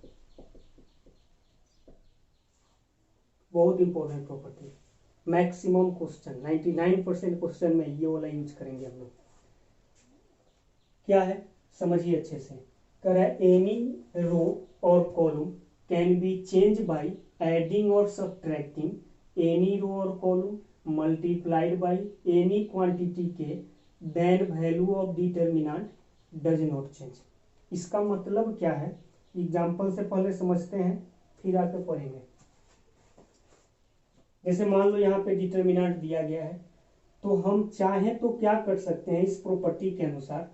बहुत important property. Maximum question 99% question में ये वाला यूज करेंगे हम लोग। क्या है समझिए अच्छे से। कह रहा है एनी रो और column can be change by adding or subtracting any row और column multiplied by any quantity K then value of determinant does not change. इसका मतलब क्या है, एग्जाम्पल से पहले समझते हैं फिर आके पढ़ेंगे। जैसे मान लो यहाँ पे डिटर्मिनेंट दिया गया है, तो हम चाहें तो क्या कर सकते हैं इस प्रॉपर्टी के अनुसार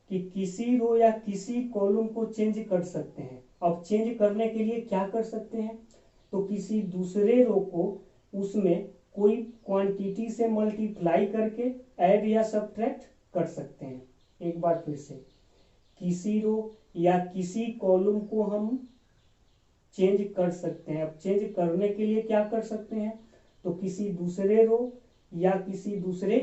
कि किसी रो या किसी कॉलम को चेंज कर सकते हैं। अब चेंज करने के लिए क्या कर सकते हैं, तो किसी दूसरे रो को उसमें कोई क्वांटिटी से मल्टीप्लाई करके ऐड या सब्ट्रैक्ट कर सकते हैं। एक बार फिर से, किसी रो या किसी कॉलम को हम चेंज कर सकते हैं। अब चेंज करने के लिए क्या कर सकते हैं, तो किसी दूसरे रो या किसी दूसरे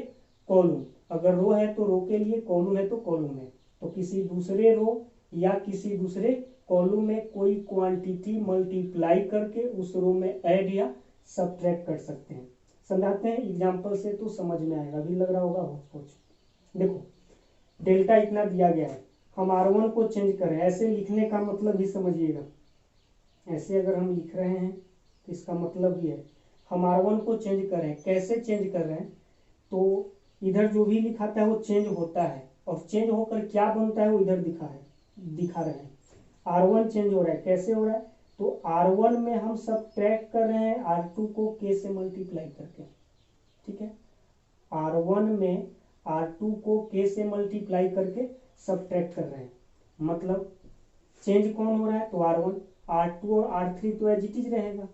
कॉलम, अगर रो है तो रो के लिए, कॉलम है तो कॉलम है, तो किसी दूसरे रो या किसी दूसरे कॉलम में कोई क्वांटिटी मल्टीप्लाई करके उस रो में ऐड या सब्ट्रैक्ट कर सकते हैं। समझाते हैं एग्जांपल से तो समझ में आएगा, अभी लग रहा होगा कुछ। देखो डेल्टा इतना दिया गया है, हम R1 को चेंज करें, ऐसे लिखने का मतलब ही समझिएगा। ऐसे अगर हम लिख रहे हैं तो इसका मतलब ये है हम R1 को चेंज करें। कैसे चेंज कर रहे हैं, तो इधर जो भी लिखा था वो चेंज होता है, और चेंज होकर क्या बनता है वो इधर दिखा रहे हैं। R1 चेंज हो रहा है, कैसे हो रहा है, तो R1 में हम सब्ट्रैक्ट कर रहे हैं R2 को K से मल्टीप्लाई करके। ठीक है, R1 में R2 को K से मल्टीप्लाई करके सब्ट्रैक्ट कर रहे हैं। मतलब चेंज कौन हो रहा है, तो R1, R2 और R3 तो एज इट इज रहेगा,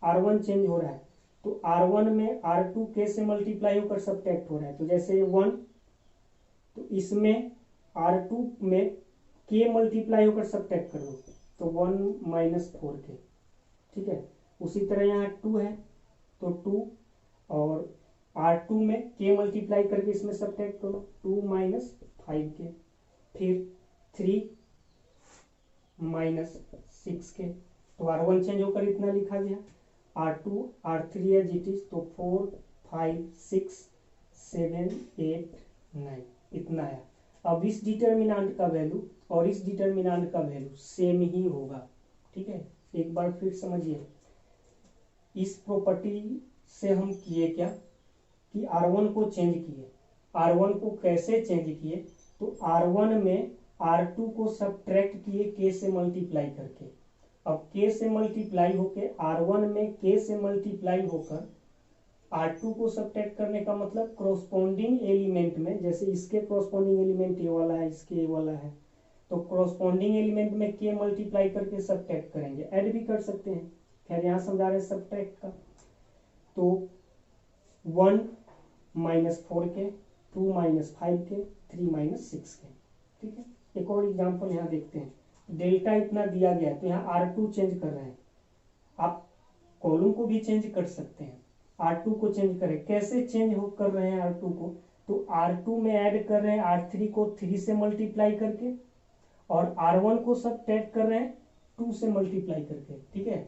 R1 चेंज हो रहा है, तो R1 में R2 K से मल्टीप्लाई होकर सब्ट्रैक्ट हो रहा है। तो जैसे 1, तो इसमें R2 में K मल्टीप्लाई होकर सब्ट्रैक्ट कर दो, तो 1 - 4K। ठीक है, उसी तरह यहाँ 2 है तो 2, और R2 में K मल्टीप्लाई करके इसमें सब्ट्रैक्ट करो, 2 - 5K। फिर 3 - 6K, तो R1 चेंज होकर इतना लिखा गया, R2 R3 as it is, तो 4 5 6 7 8 9 इतना है। अब इस डिटर्मिनेंट का वैल्यू और इस डिटर्मिनेंट का वैल्यू सेम ही होगा। ठीक है, एक बार फिर समझिए। इस प्रॉपर्टी से हम किए क्या कि R1 को चेंज किए। R1 को कैसे चेंज किए, तो R1 में R2 को सब्ट्रैक्ट किए K से मल्टीप्लाई करके। अब K से मल्टीप्लाई होके R1 में K से मल्टीप्लाई होकर R2 को सब्ट्रैक्ट करने का मतलब क्रॉसपोंडिंग एलिमेंट में, जैसे इसके क्रॉसपोंडिंग एलिमेंट ये वाला है, इसके ये वाला है, तो क्रॉसपोंडिंग एलिमेंट में K मल्टीप्लाई करके सब्ट्रैक्ट करेंगे। ऐड भी कर सकते हैं, खैर यहाँ समझा रहे हैं सब्ट्रैक्ट का। तो 1 - 4K, 2 - 5K, 3 - 6K। ठीक है, एक और एग्जांपल यहाँ देखते हैं। डेल्टा इतना दिया गया है, तो यहाँ R2 चेंज कर रहे हैं। आप कॉलम को भी चेंज कर सकते हैं, R2 को चेंज करें। कैसे चेंज कर रहे हैं R2 को, तो R2 में ऐड कर रहे हैं R3 को 3 से मल्टीप्लाई करके, और R1 को सब्ट्रैक्ट कर रहे हैं 2 से मल्टीप्लाई करके। ठीक है,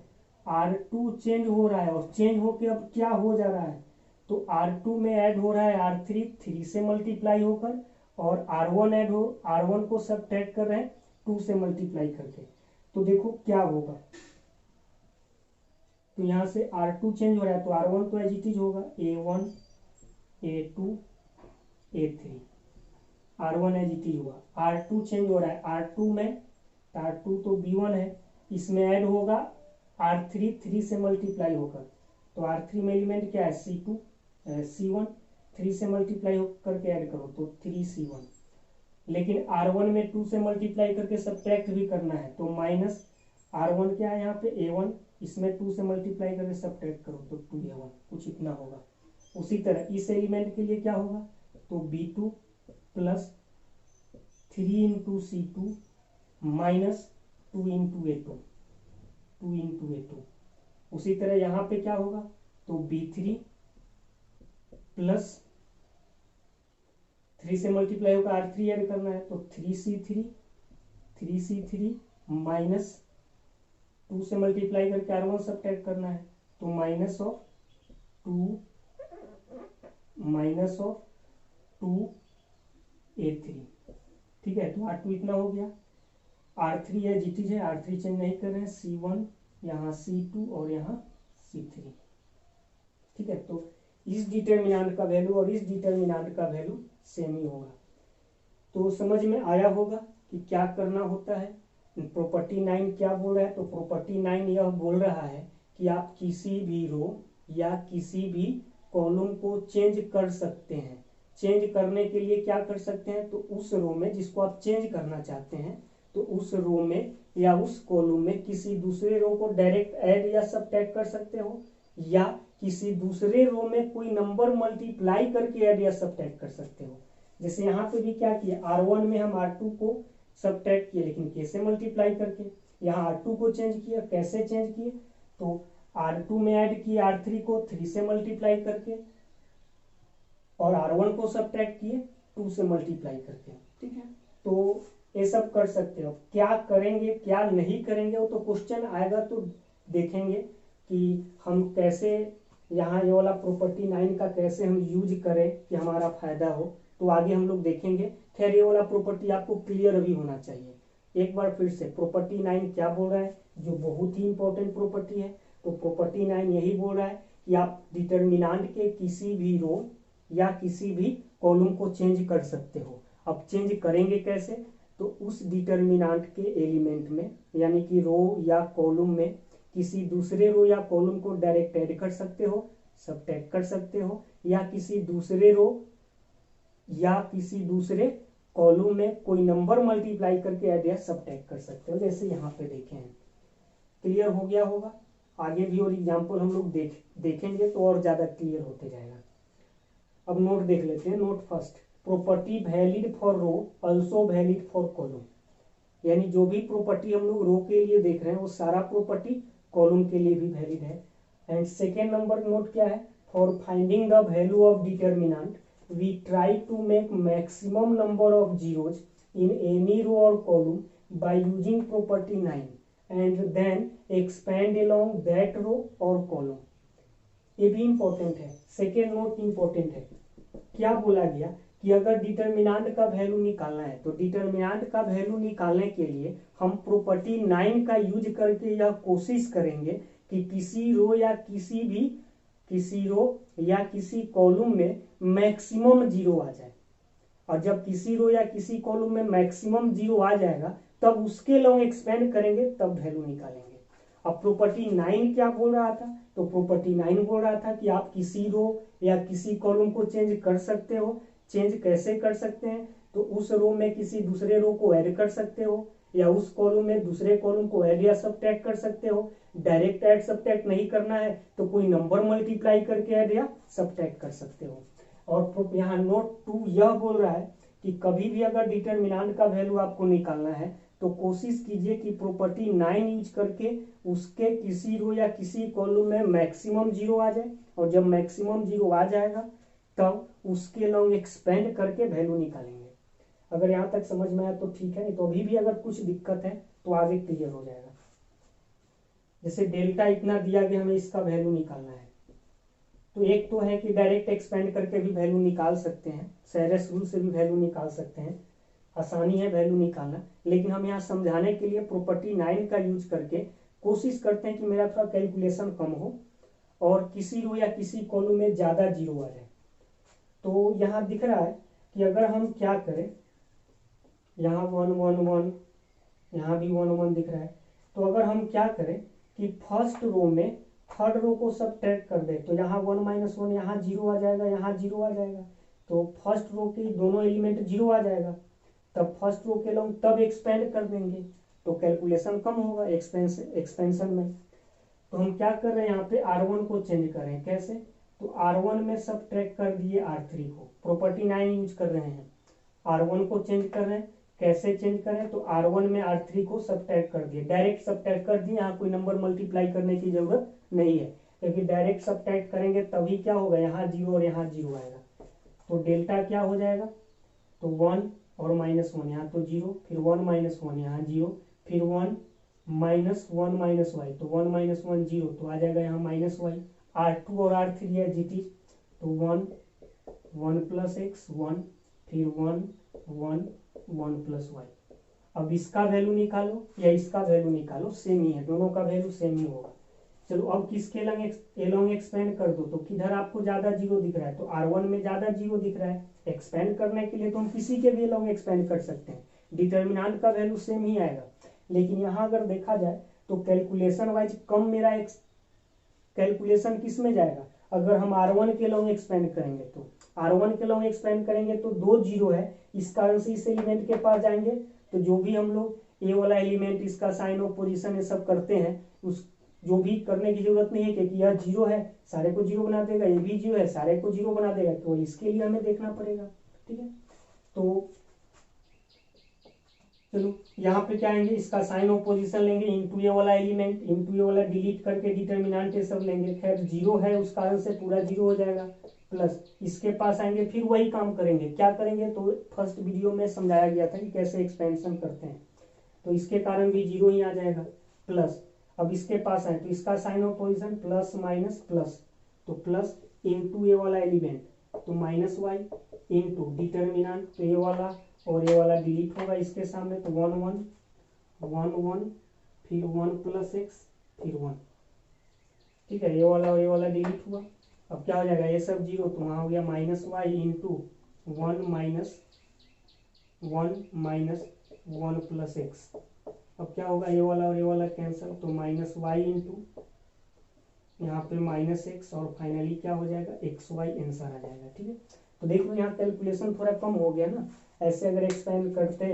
R2 चेंज हो रहा है, और चेंज होके अब क्या हो जा रहा है, तो R2 में ऐड हो रहा है R3 3 से मल्टीप्लाई होकर, और R1 को सब्ट्रैक्ट कर रहे हैं 2 से मल्टीप्लाई करके। तो देखो क्या होगा, तो यहाँ से R2 चेंज हो रहा है, तो R1 तो एज इट इज होगा, A1 A2 A3, R1 as it is होगा। R2 चेंज हो रहा है, R2 में, R2 तो B1 है, इसमें ऐड होगा R3 3 से मल्टीप्लाई होकर, तो R3 में एलिमेंट क्या है, C2 C1, 3 से मल्टीप्लाई करके ऐड करो तो 3C1। लेकिन R1 में 2 से मल्टीप्लाई करके सब्ट्रैक्ट भी करना है, तो माइनस R1 क्या है यहाँ पे A1, इसमें 2 से मल्टीप्लाई करके सब्ट्रैक्ट करो तो 2 या 1 कुछ इतना होगा। उसी तरह इस एलिमेंट के लिए क्या होगा, तो B2 plus 3 into C2 minus 2 into A2, 2 into A2। उसी तरह यहाँ पे क्या होगा, तो B3 प्लस 3 से मल्टीप्लाई होगा, R3 ऐड करना है तो 3C3 माइनस 2 से मल्टीप्लाई करके R1 सब्ट्रैक्ट करना है तो माइनस ऑफ 2A3। ठीक है, तो R2 इतना हो गया। R3 है जीटीज है, R3 चेंज नहीं कर रहे हैं, C1 यहाँ C2 और यहाँ C3। ठीक है, तो इस डिटर्मिनेंट का वैल्यू और इस डिटर्मिनेंट का वैल्यू सेम ही होगा। तो समझ में आया होगा कि क्या करना होता है। प्रॉपर्टी 9 क्या बोल रहा है, तो प्रॉपर्टी 9 यह बोल रहा है कि आप किसी भी रो या किसी भी कॉलम को चेंज कर सकते हैं। चेंज करने के लिए क्या कर सकते हैं, तो उस रो में जिसको आप चेंज करना चाहते हैं, तो उस रो में या उस कॉलम में किसी दूसरे रो को डायरेक्ट ऐड या सब्ट्रैक्ट कर सकते हो, या किसी दूसरे रो में कोई नंबर मल्टीप्लाई करके ऐड या सब्ट्रैक्ट कर सकते हो। जैसे यहाँ पे भी क्या किया, R1 में हम R2 को सब्ट्रैक्ट किए, लेकिन कैसे मल्टीप्लाई करके। यहाँ R2 को चेंज किया, कैसे चेंज किए, तो R2 में ऐड किए R3 को 3 से मल्टीप्लाई करके, और R1 को सब्ट्रैक्ट किए 2 से मल्टीप्लाई करके। ठीक है, तो ये सब कर सकते हो। क्या करेंगे क्या नहीं करेंगे वो तो क्वेश्चन आएगा तो देखेंगे कि हम कैसे यहाँ ये वाला प्रॉपर्टी 9 का कैसे हम यूज करें कि हमारा फायदा हो, तो आगे हम लोग देखेंगे। खैर ये वाला प्रॉपर्टी आपको क्लियर भी होना चाहिए। एक बार फिर से प्रॉपर्टी 9 क्या बोल रहा है, जो बहुत ही इंपॉर्टेंट प्रॉपर्टी है, तो प्रॉपर्टी 9 यही बोल रहा है कि आप डिटर्मिनेंट के किसी भी रो या किसी भी कॉलम को चेंज कर सकते हो। अब चेंज करेंगे कैसे, तो उस डिटर्मिनेंट के एलिमेंट में यानी कि रो या कॉलम में किसी दूसरे रो या कॉलम को डायरेक्ट ऐड कर सकते हो, सब्ट्रैक्ट कर सकते हो, या किसी दूसरे रो या किसी दूसरे कॉलम में कोई नंबर मल्टीप्लाई करके ऐड या सब्ट्रैक्ट कर सकते हो, जैसे यहाँ पे देखे हैं। क्लियर हो गया होगा। आगे भी और एग्जाम्पल हम लोग देखेंगे तो और ज्यादा क्लियर होते जाएगा। अब नोट देख लेते हैं। Note first, property valid for row also valid for column, यानी जो भी प्रॉपर्टी हम लोग रो के लिए देख रहे हैं वो सारा प्रॉपर्टी कॉलम के लिए भी वैलिड है। एंड सेकेंड नंबर नोट क्या है, for finding the value of determinant we try to make maximum number of zeros in any row और column by using property 9 and then expand along that row और कॉलम। ये भी इंपॉर्टेंट है, सेकेंड नोट इंपॉर्टेंट है। क्या बोला गया कि अगर डिटर्मिनेंट का वैल्यू निकालना है तो डिटर्मिनेंट का वैल्यू निकालने के लिए हम प्रॉपर्टी 9 का यूज करके यह कोशिश करेंगे कि किसी रो या किसी कॉलम में मैक्सिमम जीरो आ जाए। और जब किसी रो या किसी कॉलम में मैक्सिमम जीरो आ जाएगा तब उसके लॉन्ग एक्सपेंड करेंगे, तब वैल्यू निकालेंगे। अब प्रॉपर्टी 9 क्या बोल रहा था, तो प्रॉपर्टी 9 बोल रहा था कि आप किसी रो या किसी कॉलम को चेंज कर सकते हो। चेंज कैसे कर सकते हैं, तो उस रो में किसी दूसरे रो को ऐड कर सकते हो, या उस कॉलम में दूसरे कॉलम को ऐड या सब्ट्रैक्ट कर सकते हो। डायरेक्ट ऐड सब्ट्रैक्ट नहीं करना है तो कोई नंबर मल्टीप्लाई करके ऐड या सब्ट्रैक्ट कर सकते हो। और यहाँ नोट 2 यह बोल रहा है कि कभी भी अगर डिटर्मिनेंट का वैल्यू आपको निकालना है तो कोशिश कीजिए कि प्रॉपर्टी 9 यूज करके उसके किसी रो या किसी कॉलम में मैक्सिमम जीरो आ जाए, और जब मैक्सिमम जीरो आ जाएगा तब उसके लॉन्ग एक्सपेंड करके वैल्यू निकालेंगे। अगर यहाँ तक समझ में आया तो ठीक है, नहीं तो अभी भी अगर कुछ दिक्कत है तो आगे क्लियर हो जाएगा। जैसे डेल्टा इतना दिया गया, हमें इसका वैल्यू निकालना है, तो एक तो है कि डायरेक्ट एक्सपेंड करके भी वैल्यू निकाल सकते हैं, सेरेस रूल से भी वैल्यू निकाल सकते हैं, आसानी है वैल्यू निकालना। लेकिन हम यहाँ समझाने के लिए प्रॉपर्टी 9 का यूज करके कोशिश करते हैं कि मेरा थोड़ा कैलकुलेशन कम हो और किसी रो या किसी कॉलम में ज्यादा जीरो आ जाए। तो यहाँ दिख रहा है कि अगर हम क्या करें, यहाँ 1 1 1, यहाँ भी 1 1 दिख रहा है, तो अगर हम क्या करें कि फर्स्ट रो में थर्ड रो को सब्ट्रैक्ट कर दे तो यहाँ 1 - 1 यहाँ जीरो आ जाएगा, यहाँ जीरो आ जाएगा, तो फर्स्ट रो के दोनों एलिमेंट जीरो आ जाएगा। तब फर्स्ट रो के लॉन्ग तब एक्सपेंड कर देंगे तो कैलकुलेशन कम होगा एक्सपेंशन में। तो हम क्या कर रहे हैं यहाँ पे R1 को चेंज कर रहे हैं। कैसे? तो R1 में सब्ट्रैक्ट कर दिए R3 को, प्रॉपर्टी 9 यूज कर रहे हैं, R1 को चेंज कर रहे हैं। कैसे चेंज करें? तो R1 में R3 को सब्ट्रैक्ट कर दिए, डायरेक्ट सब्ट्रैक्ट कर दिए, यहाँ कोई नंबर मल्टीप्लाई करने की जरूरत नहीं है, क्योंकि डायरेक्ट सब्ट्रैक्ट करेंगे तभी क्या होगा, यहाँ 0 और यहाँ 0 आएगा। तो डेल्टा क्या हो जाएगा? तो 1 और -1, यहाँ तो 0, फिर 1 -1 यहाँ 0, फिर 1 -1 माइनस वाई, तो 1 -1 0, तो आ जाएगा यहाँ -y। R2 और R3 है GT, तो 1 1 + x 1, फिर 1 1 1 + y। अब इसका वैल्यू निकालो या इसका वैल्यू निकालो, सेम ही है, दोनों का वैल्यू सेम ही होगा। चलो अब किसके एलोंग एक्सपेंड कर दो, तो किधर आपको ज्यादा 0 दिख रहा है? तो R1 में ज्यादा 0 दिख रहा है। एक्सपेंड करने के लिए तो हम किसी के भी एलोंग एक्सपेंड कर सकते हैं, डिटर्मिनेंट का वैल्यू सेम ही आएगा। लेकिन यहाँ अगर देखा जाए तो कैलकुलेशन वाइज कम मेरा कैलकुलेशन किस में जाएगा? अगर हम R1 के लॉन्ग एक्सपेंड करेंगे तो R1 के लॉन्ग एक्सपेंड करेंगे तो 2 0 है, इस कारण से इस एलिमेंट के पास जाएंगे, तो जो भी हम लोग ए वाला एलिमेंट इसका साइन ऑफ पोजीशन ये सब करते हैं, उस जो भी करने की जरूरत नहीं है, क्योंकि यह 0 है सारे को 0 बना देगा, ये भी 0 है सारे को 0 बना देगा, तो इसके लिए हमें देखना पड़ेगा। ठीक है, तो चलो यहाँ पे क्या आएंगे, इसका साइन ऑफ पोजीशन लेंगे, इंटू ए वाला एलिमेंट, इंटू ए वाला डिलीट करके डिटर्मिनेंट ये सब लेंगे। खैर 0 है उस कारण से पूरा 0 हो जाएगा, प्लस इसके पास आएंगे, फिर वही काम करेंगे। क्या करेंगे? तो फर्स्ट वीडियो में समझाया गया था कि कैसे एक्सपेंशन करते हैं, तो इसके कारण भी 0 ही आ जाएगा, प्लस अब इसके पास आए तो इसका sign of position plus minus plus, तो प्लस इंटू ए वाला एलिमेंट तो -y इंटू डिटर्मिनेंट, तो ए वाला और ये वाला डिलीट होगा इसके सामने, तो 1 1 1 1, फिर 1 + x, फिर 1। ठीक है, ये वाला और ये वाला डिलीट हुआ। अब क्या हो जाएगा, ये सब 0, तो वहाँ हो गया -y इंटू 1 1 + x। अब क्या होगा, ये वाला और ये वाला कैंसिल, तो -y इंटू यहाँ पे -x, और फाइनली क्या हो जाएगा, xy आंसर आ जाएगा। ठीक है, तो देखो यहाँ कैलकुलेशन थोड़ा कम हो गया ना। ऐसे अगर एक्सपेंड करते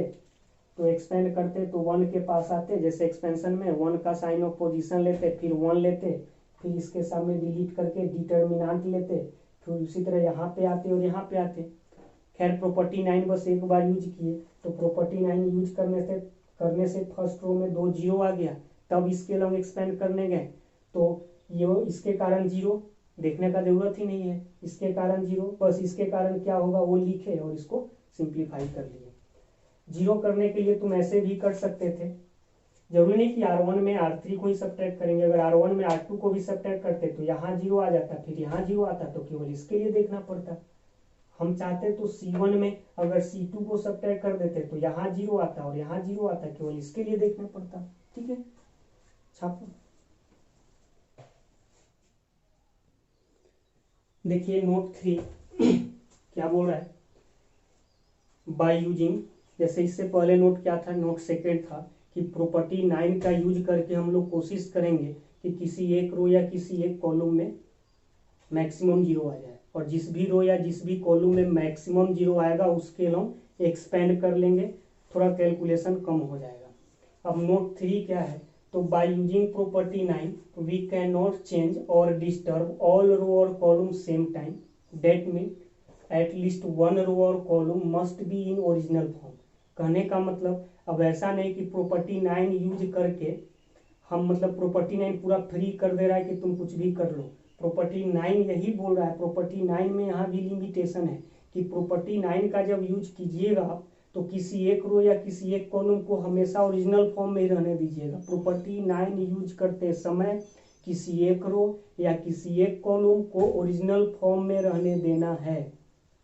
तो 1 के पास आते, जैसे एक्सपेंशन में 1 का साइन ऑफ पोजीशन लेते, फिर 1 लेते, फिर इसके सामने डिलीट करके डिटर्मिनेंट लेते, फिर उसी तरह यहाँ पे आते और यहाँ पे आते। खैर प्रॉपर्टी 9 बस एक बार यूज किए, तो प्रॉपर्टी 9 यूज करने से फर्स्ट रो में 2 0 आ गया, तब इसके लॉन्ग एक्सपेंड करने गए तो ये इसके कारण 0 देखने का जरूरत ही नहीं है, इसके कारण 0, बस इसके कारण क्या होगा वो लिखे और इसको सिंप्लीफाई कर लिए। 0 करने के लिए तुम ऐसे भी कर सकते थे, जरूरी नहीं कि R1 में R3 को ही सब्ट्रैक्ट करेंगे, अगर R1 में R2 को भी सब्ट्रैक्ट करते तो यहाँ 0 आ जाता, फिर यहाँ 0 आता, तो केवल इसके लिए देखना पड़ता। हम चाहते तो C1 में अगर C2 को सब्ट्रैक्ट कर देते तो यहाँ 0 आता और यहाँ 0 आता, केवल इसके लिए देखना पड़ता। ठीक है, छापो। देखिए नोट 3 क्या बोल रहा है, बाय यूजिंग, जैसे इससे पहले नोट क्या था, नोट सेकेंड था कि प्रॉपर्टी 9 का यूज करके हम लोग कोशिश करेंगे कि किसी एक रो या किसी एक कॉलम में मैक्सिमम 0 आ जाए, और जिस भी रो या जिस भी कॉलम में मैक्सिमम 0 आएगा उसके हम एक्सपेंड कर लेंगे, थोड़ा कैलकुलेशन कम हो जाएगा। अब नोट 3 क्या है, तो by using property 9 we can not change और डिस्टर्ब ऑल रो और column same time, that mean at least 1 row और column must be in original form. कहने का मतलब अब ऐसा नहीं कि प्रॉपर्टी 9 यूज करके हम मतलब प्रॉपर्टी 9 पूरा फ्री कर दे रहा है कि तुम कुछ भी कर लो। प्रॉपर्टी 9 यही बोल रहा है, प्रॉपर्टी 9 में यहाँ भी लिमिटेशन है कि प्रॉपर्टी 9 का जब यूज कीजिएगा आप तो किसी एक रो या किसी एक कॉलम को हमेशा ओरिजिनल फॉर्म में ही रहने दीजिएगा। प्रॉपर्टी 9 यूज करते समय किसी एक रो या किसी एक कॉलम को ओरिजिनल फॉर्म में रहने देना है।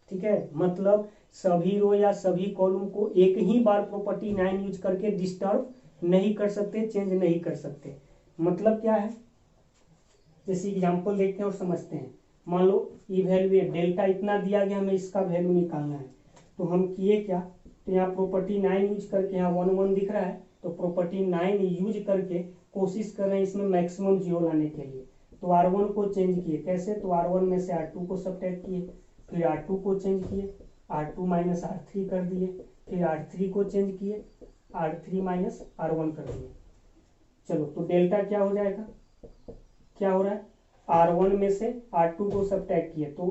ठीक है, मतलब सभी रो या सभी कॉलम को एक ही बार प्रॉपर्टी 9 यूज करके डिस्टर्ब नहीं कर सकते, चेंज नहीं कर सकते। मतलब क्या है, जैसे एग्जांपल देखते हैं और समझते हैं। मान लो इवैल्यूएट डेल्टा इतना दिया गया, हमें इसका वैल्यू निकालना है, तो हम किए क्या, तो यहाँ प्रॉपर्टी 9 यूज करके, यहाँ 1 1 दिख रहा है, तो प्रॉपर्टी 9 यूज करके कोशिश कर रहे हैं इसमें मैक्सिमम 0 लाने के लिए। तो R1 को चेंज किए, कैसे, तो R1 में से R2 को सब्ट्रैक्ट किए, फिर R2 को चेंज किए, R2 - R3 कर दिए, फिर R3 को चेंज किए, R3 - R1 कर दिए। चलो तो डेल्टा क्या हो जाएगा, क्या हो रहा है, R1 में से R2 को सब्ट्रैक्ट किए तो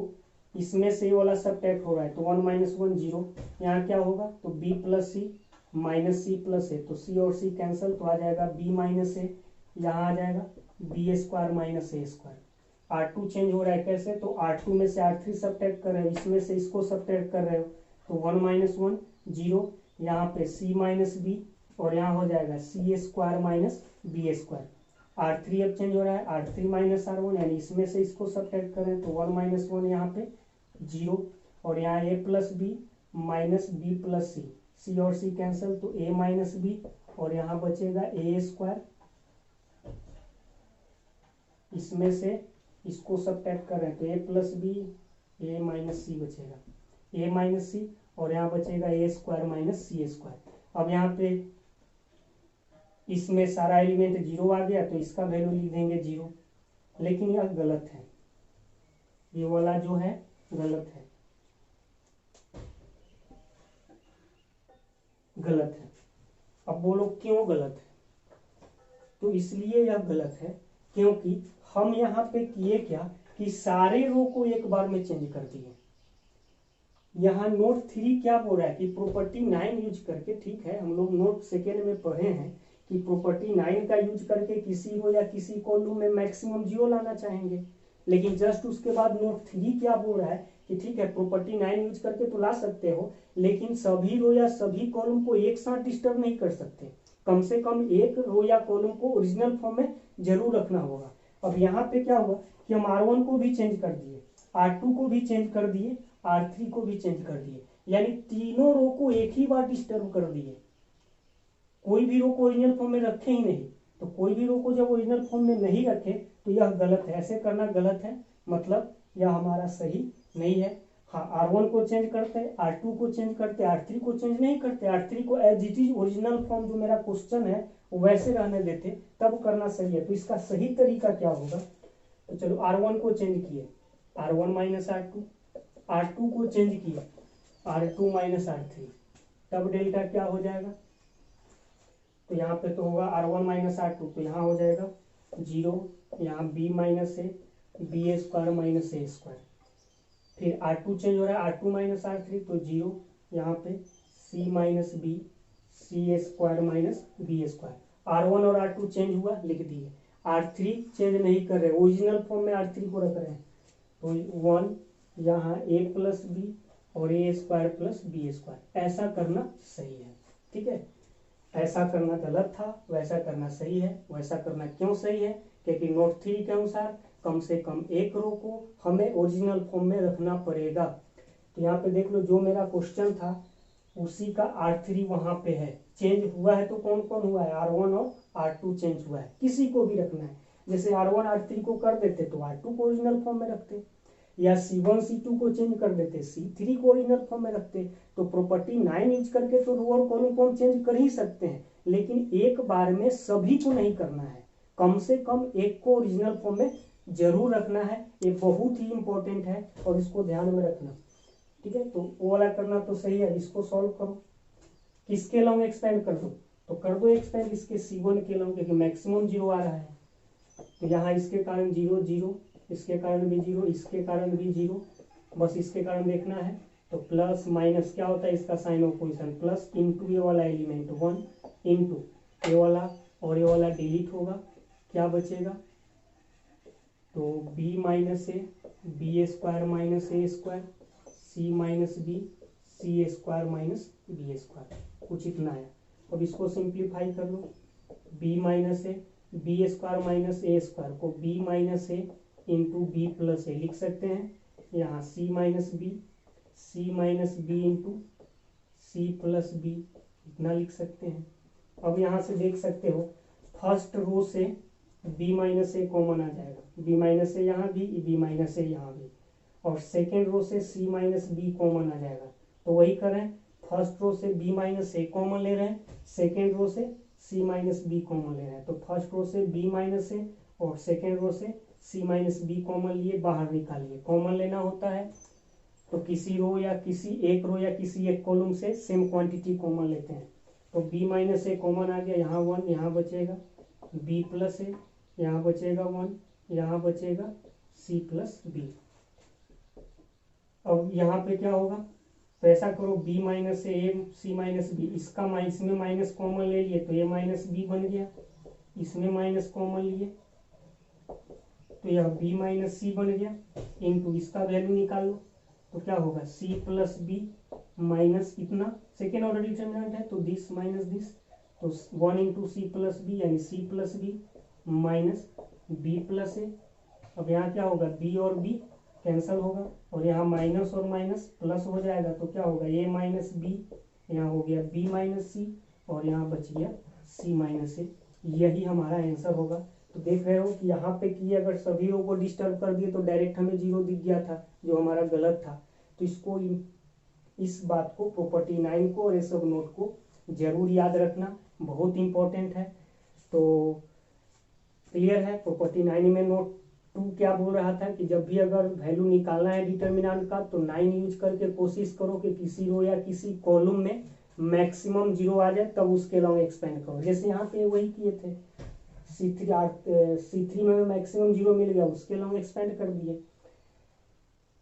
इसमें से ये वाला सब्ट्रैक्ट हो रहा है तो 1 - 1 0, यहाँ क्या होगा तो B + C - C + A, तो C और C कैंसिल तो आ जाएगा B - A, यहाँ आ जाएगा B² - A²। R2 चेंज हो रहा है कैसे, तो R2 में से R3 सब्ट्रैक्ट कर रहे हो, इसमें से इसको सब्ट्रैक्ट कर रहे हो तो 1 - 1 0, यहाँ पे C - B और यहाँ हो जाएगा C² - B²। R3 अब चेंज हो रहा है, R3 - R1 यानी इसमें से इसको सब्ट्रैक्ट करें तो 1 - 1 यहाँ पे 0 और यहाँ A + B - B + C, C और C कैंसिल तो A - B और यहाँ बचेगा A², इसमें से इसको सब्ट्रैक्ट करें तो A + B A - C बचेगा, A - C और यहाँ बचेगा A² - C²। अब यहाँ पे इसमें सारा एलिमेंट 0 आ गया तो इसका वैल्यू लिख देंगे 0, लेकिन यह गलत है, ये वाला जो है गलत है, गलत है। अब बोलो क्यों गलत है, तो इसलिए यह गलत है क्योंकि हम यहाँ पे किए क्या कि सारे रो को एक बार में चेंज कर दिए। यहाँ नोट 3 क्या बोल रहा है कि प्रॉपर्टी 9 यूज करके, ठीक है हम लोग नोट सेकेंड में पढ़े हैं कि प्रॉपर्टी 9 का यूज करके किसी रो या किसी कॉलम में मैक्सिमम 0 लाना चाहेंगे, लेकिन जस्ट उसके बाद नोट 3 क्या बोल रहा है कि ठीक है प्रॉपर्टी 9 यूज करके तो ला सकते हो, लेकिन सभी रो या सभी कॉलम को एक साथ डिस्टर्ब नहीं कर सकते, कम से कम एक रो या कॉलम को ओरिजिनल फॉर्म में जरूर रखना होगा। अब यहाँ पे क्या हुआ कि हम R1 को भी चेंज कर दिए, R2 को भी चेंज कर दिए, R3 को भी चेंज कर दिए, यानी तीनों रो को एक ही बार डिस्टर्ब कर दिए, कोई भी रो को ओरिजिनल फॉर्म में रखे ही नहीं। तो कोई भी रो को जब ओरिजिनल फॉर्म में नहीं रखे तो यह गलत है, ऐसे करना गलत है, मतलब यह हमारा सही नहीं है। हाँ R1 को चेंज करते, R2 को चेंज करते, R3 को चेंज नहीं करते, R3 को as it is original form जो मेरा क्वेश्चन है वो वैसे रहने देते, तब करना सही है। तो इसका सही तरीका क्या होगा, तो चलो R1 को चेंज किए R1 - R2, R2 को चेंज किए R2 - R3, तब डेल्टा क्या हो जाएगा, तो यहाँ पे तो होगा R1 - R2 तो यहाँ हो जाएगा 0, यहाँ B - A B² - A², फिर R2 चेंज हो रहा है R2 - R3 तो 0, यहाँ पे C - B C² - B²। R1 और R2 चेंज हुआ लिख दिए, R3 चेंज नहीं कर रहे, ओरिजिनल फॉर्म में R3 को रख रहे हैं तो 1, यहाँ A + B और A² + B², ऐसा करना सही है, ठीक है। ऐसा करना गलत था, वैसा करना सही है। वैसा करना क्यों सही है, क्योंकि नोट 3 के अनुसार कम से कम एक रो को हमें ओरिजिनल फॉर्म में रखना पड़ेगा। तो यहाँ पे देख लो जो मेरा क्वेश्चन था उसी का R3 वहां पे है, चेंज हुआ है तो कौन कौन हुआ है, R1 और R2 चेंज हुआ है, किसी को भी रखना है, जैसे R1 R3 को कर देते तो R2 को ओरिजिनल फॉर्म में रखते, या C1 C2 को चेंज कर देते C3 को ओरिजिनल फॉर्म में रखते। तो प्रॉपर्टी 9 यूज करके तो रो और कॉलम को हम चेंज कर ही सकते हैं, लेकिन एक बार में सभी को नहीं करना है, कम से कम एक को ओरिजिनल फॉर्म में जरूर रखना है, ये बहुत ही इंपॉर्टेंट है और इसको ध्यान में रखना, ठीक है। तो वो वाला करना तो सही है, इसको सॉल्व करो, किसके अलावा एक्सपेंड कर दो, तो कर दो एक्सपेंड इसके C1 के अलावा, क्योंकि मैक्सिमम 0 आ रहा है, तो यहाँ इसके कारण 0 0, इसके कारण भी 0, इसके कारण भी 0, बस इसके कारण देखना है। तो प्लस माइनस क्या होता है इसका sign of position, plus into ये वाला एलिमेंट 1 इंटू ये वाला और ये वाला डिलीट होगा, क्या बचेगा, तो B - A B² - A² C - B C² - B², कुछ इतना है। अब इसको सिंप्लीफाई कर लो, B - A B² - A² को B - A into B + A लिख सकते हैं, यहाँ C - B into C + B इतना लिख सकते हैं। अब यहाँ से देख सकते हो फर्स्ट रो से B - A कॉमन आ जाएगा, B - A यहाँ भी B - A यहाँ भी, और सेकेंड रो से C - B कॉमन आ जाएगा, तो वही करें, फर्स्ट रो से B - A कॉमन ले रहे हैं, सेकेंड रो से C - B कॉमन ले रहे हैं, तो फर्स्ट रो से B - A और सेकेंड रो से C - B कॉमन लिए, बाहर निकालिए, कॉमन लेना होता है तो किसी रो या किसी एक रो या किसी एक कॉलम से सेम क्वांटिटी कॉमन लेते हैं, तो B - A कॉमन आ गया, यहाँ 1 यहाँ बचेगा, B + A यहाँ बचेगा 1, यहाँ बचेगा सी प्लस बी। अब यहाँ पे क्या होगा, तो ऐसा करो बी माइनस ए सी माइनस बी, इसमें माइनस कॉमन ले लिए तो ए माइनस बी बन गया, इसमें माइनस कॉमन लिए तो यह बी माइनस सी बन गया, इनटू इसका वैल्यू निकाल लो तो क्या होगा सी प्लस बी माइनस इतना, सेकेंड ऑर्डर डिटर्मिनेंट है तो दिस माइनस दिस, तो 1 इंटू सी प्लस बी यानी C plus B minus B plus A. अब यहाँ क्या होगा बी और बी कैंसल होगा और यहाँ माइनस और माइनस प्लस हो जाएगा तो क्या होगा ए माइनस बी, यहाँ हो गया बी माइनस सी और यहाँ बच गया सी माइनस ए। यही हमारा आंसर होगा। तो देख रहे हो कि यहाँ पे कि अगर सभी रो को डिस्टर्ब कर दिए तो डायरेक्ट हमें 0 दिख गया था जो हमारा गलत था। तो इसको इस बात को प्रॉपर्टी 9 को और ये सब नोट को जरूर याद रखना, बहुत इंपॉर्टेंट है। तो क्लियर है। प्रॉपर्टी 9 में नोट 2 क्या बोल रहा था कि जब भी अगर वैल्यू निकालना है डिटर्मिनेंट का तो 9 यूज करके कोशिश करो कि किसी रो या किसी कॉलम में मैक्सिमम 0 आ जाए, तब उसके लॉन्ग एक्सपेंड करो। जैसे यहाँ पे वही किए थे, C3 में मैक्सिमम 0 मिल गया, उसके लॉन्ग एक्सपेंड कर दिए।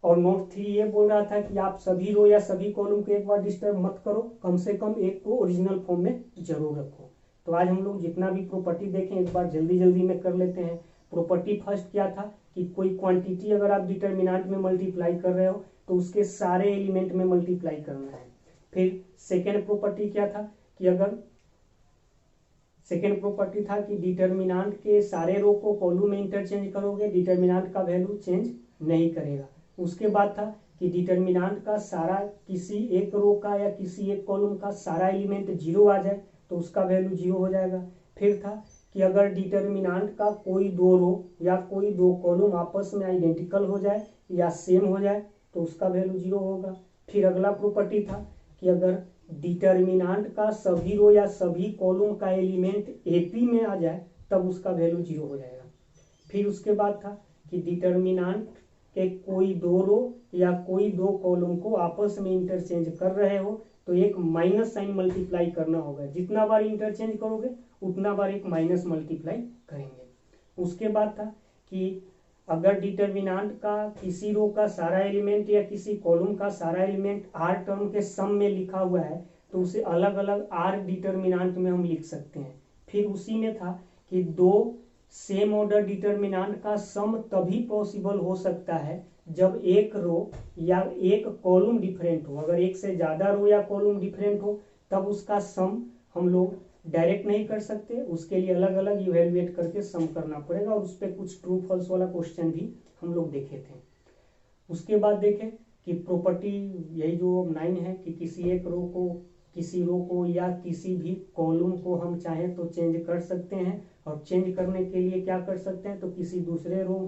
और नोट 3 ये बोल रहा था कि आप सभी रो या सभी कॉलम को एक बार डिस्टर्ब मत करो, कम से कम एक को ओरिजिनल फॉर्म में जरूर रखो। तो आज हम लोग जितना भी प्रॉपर्टी देखें एक बार जल्दी जल्दी में कर लेते हैं। प्रॉपर्टी फर्स्ट क्या था कि कोई क्वांटिटी अगर आप डिटर्मिनेंट में मल्टीप्लाई कर रहे हो तो उसके सारे एलिमेंट में मल्टीप्लाई करना है। फिर सेकेंड प्रॉपर्टी क्या था कि अगर सेकेंड प्रॉपर्टी था कि डिटर्मिनेंट के सारे रो को कॉलम में इंटरचेंज करोगे, डिटर्मिनेंट का वैल्यू चेंज नहीं करेगा। उसके बाद था कि डिटर्मिनेंट का सारा किसी एक रो का या किसी एक कॉलम का सारा एलिमेंट 0 आ जाए तो उसका वैल्यू 0 हो जाएगा। फिर था कि अगर डिटर्मिनेंट का कोई 2 रो या कोई 2 कॉलम आपस में आइडेंटिकल हो जाए या सेम हो जाए तो उसका वैल्यू 0 होगा। फिर अगला प्रॉपर्टी था कि अगर डिटर्मिनेंट का सभी रो या सभी कॉलम का एलिमेंट एपी में आ जाए तब उसका वैल्यू 0 हो जाएगा। फिर उसके बाद था कि डिटर्मिनेंट के कोई 2 रो या कोई 2 कॉलम को आपस में इंटरचेंज कर रहे हो तो एक माइनस साइन मल्टीप्लाई करना होगा, जितना बार इंटरचेंज करोगे उतना बार एक माइनस मल्टीप्लाई करेंगे। उसके बाद था कि अगर डिटर्मिनेंट का किसी रो का सारा एलिमेंट या किसी कॉलम का सारा एलिमेंट आर टर्म के सम में लिखा हुआ है तो उसे अलग अलग आर डिटर्मिनेंट में हम लिख सकते हैं। फिर उसी में था कि 2 सेम ऑर्डर डिटर्मिनेंट का सम तभी पॉसिबल हो सकता है जब एक रो या एक कॉलम डिफरेंट हो। अगर एक से ज्यादा रो या कॉलम डिफरेंट हो तब उसका सम हम लोग डायरेक्ट नहीं कर सकते, उसके लिए अलग अलग इवेल्युएट करके सम करना पड़ेगा और उस पर कुछ ट्रू फॉल्स वाला क्वेश्चन भी हम लोग देखे थे। उसके बाद देखें कि प्रॉपर्टी यही जो 9 है कि किसी एक रो को, किसी रो को या किसी भी कॉलम को हम चाहें तो चेंज कर सकते हैं और चेंज करने के लिए क्या कर सकते हैं तो किसी दूसरे रो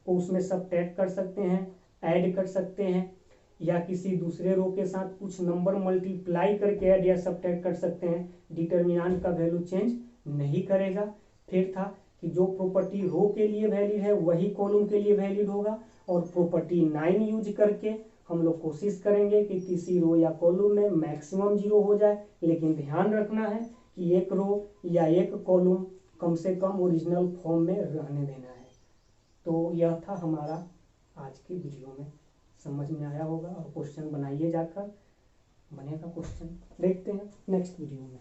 को उसमें सब्ट्रैक्ट कर सकते हैं, ऐड कर सकते हैं या किसी दूसरे रो के साथ कुछ नंबर मल्टीप्लाई करके ऐड या सब्ट्रैक्ट कर सकते हैं। डिटर्मिनेंट का वैल्यू चेंज नहीं करेगा। फिर था कि जो प्रॉपर्टी रो के लिए वैलिड है वही कॉलम के लिए वैलिड होगा और प्रॉपर्टी 9 यूज करके हम लोग कोशिश करेंगे कि किसी रो या कॉलम में मैक्सिमम 0 हो जाए, लेकिन ध्यान रखना है कि एक रो या एक कॉलम कम से कम ओरिजिनल फॉर्म में रहने देना है। तो यह था हमारा आज की वीडियो में, समझ में आया होगा और क्वेश्चन बनाइए जाकर, बनेगा क्वेश्चन। देखते हैं नेक्स्ट वीडियो में।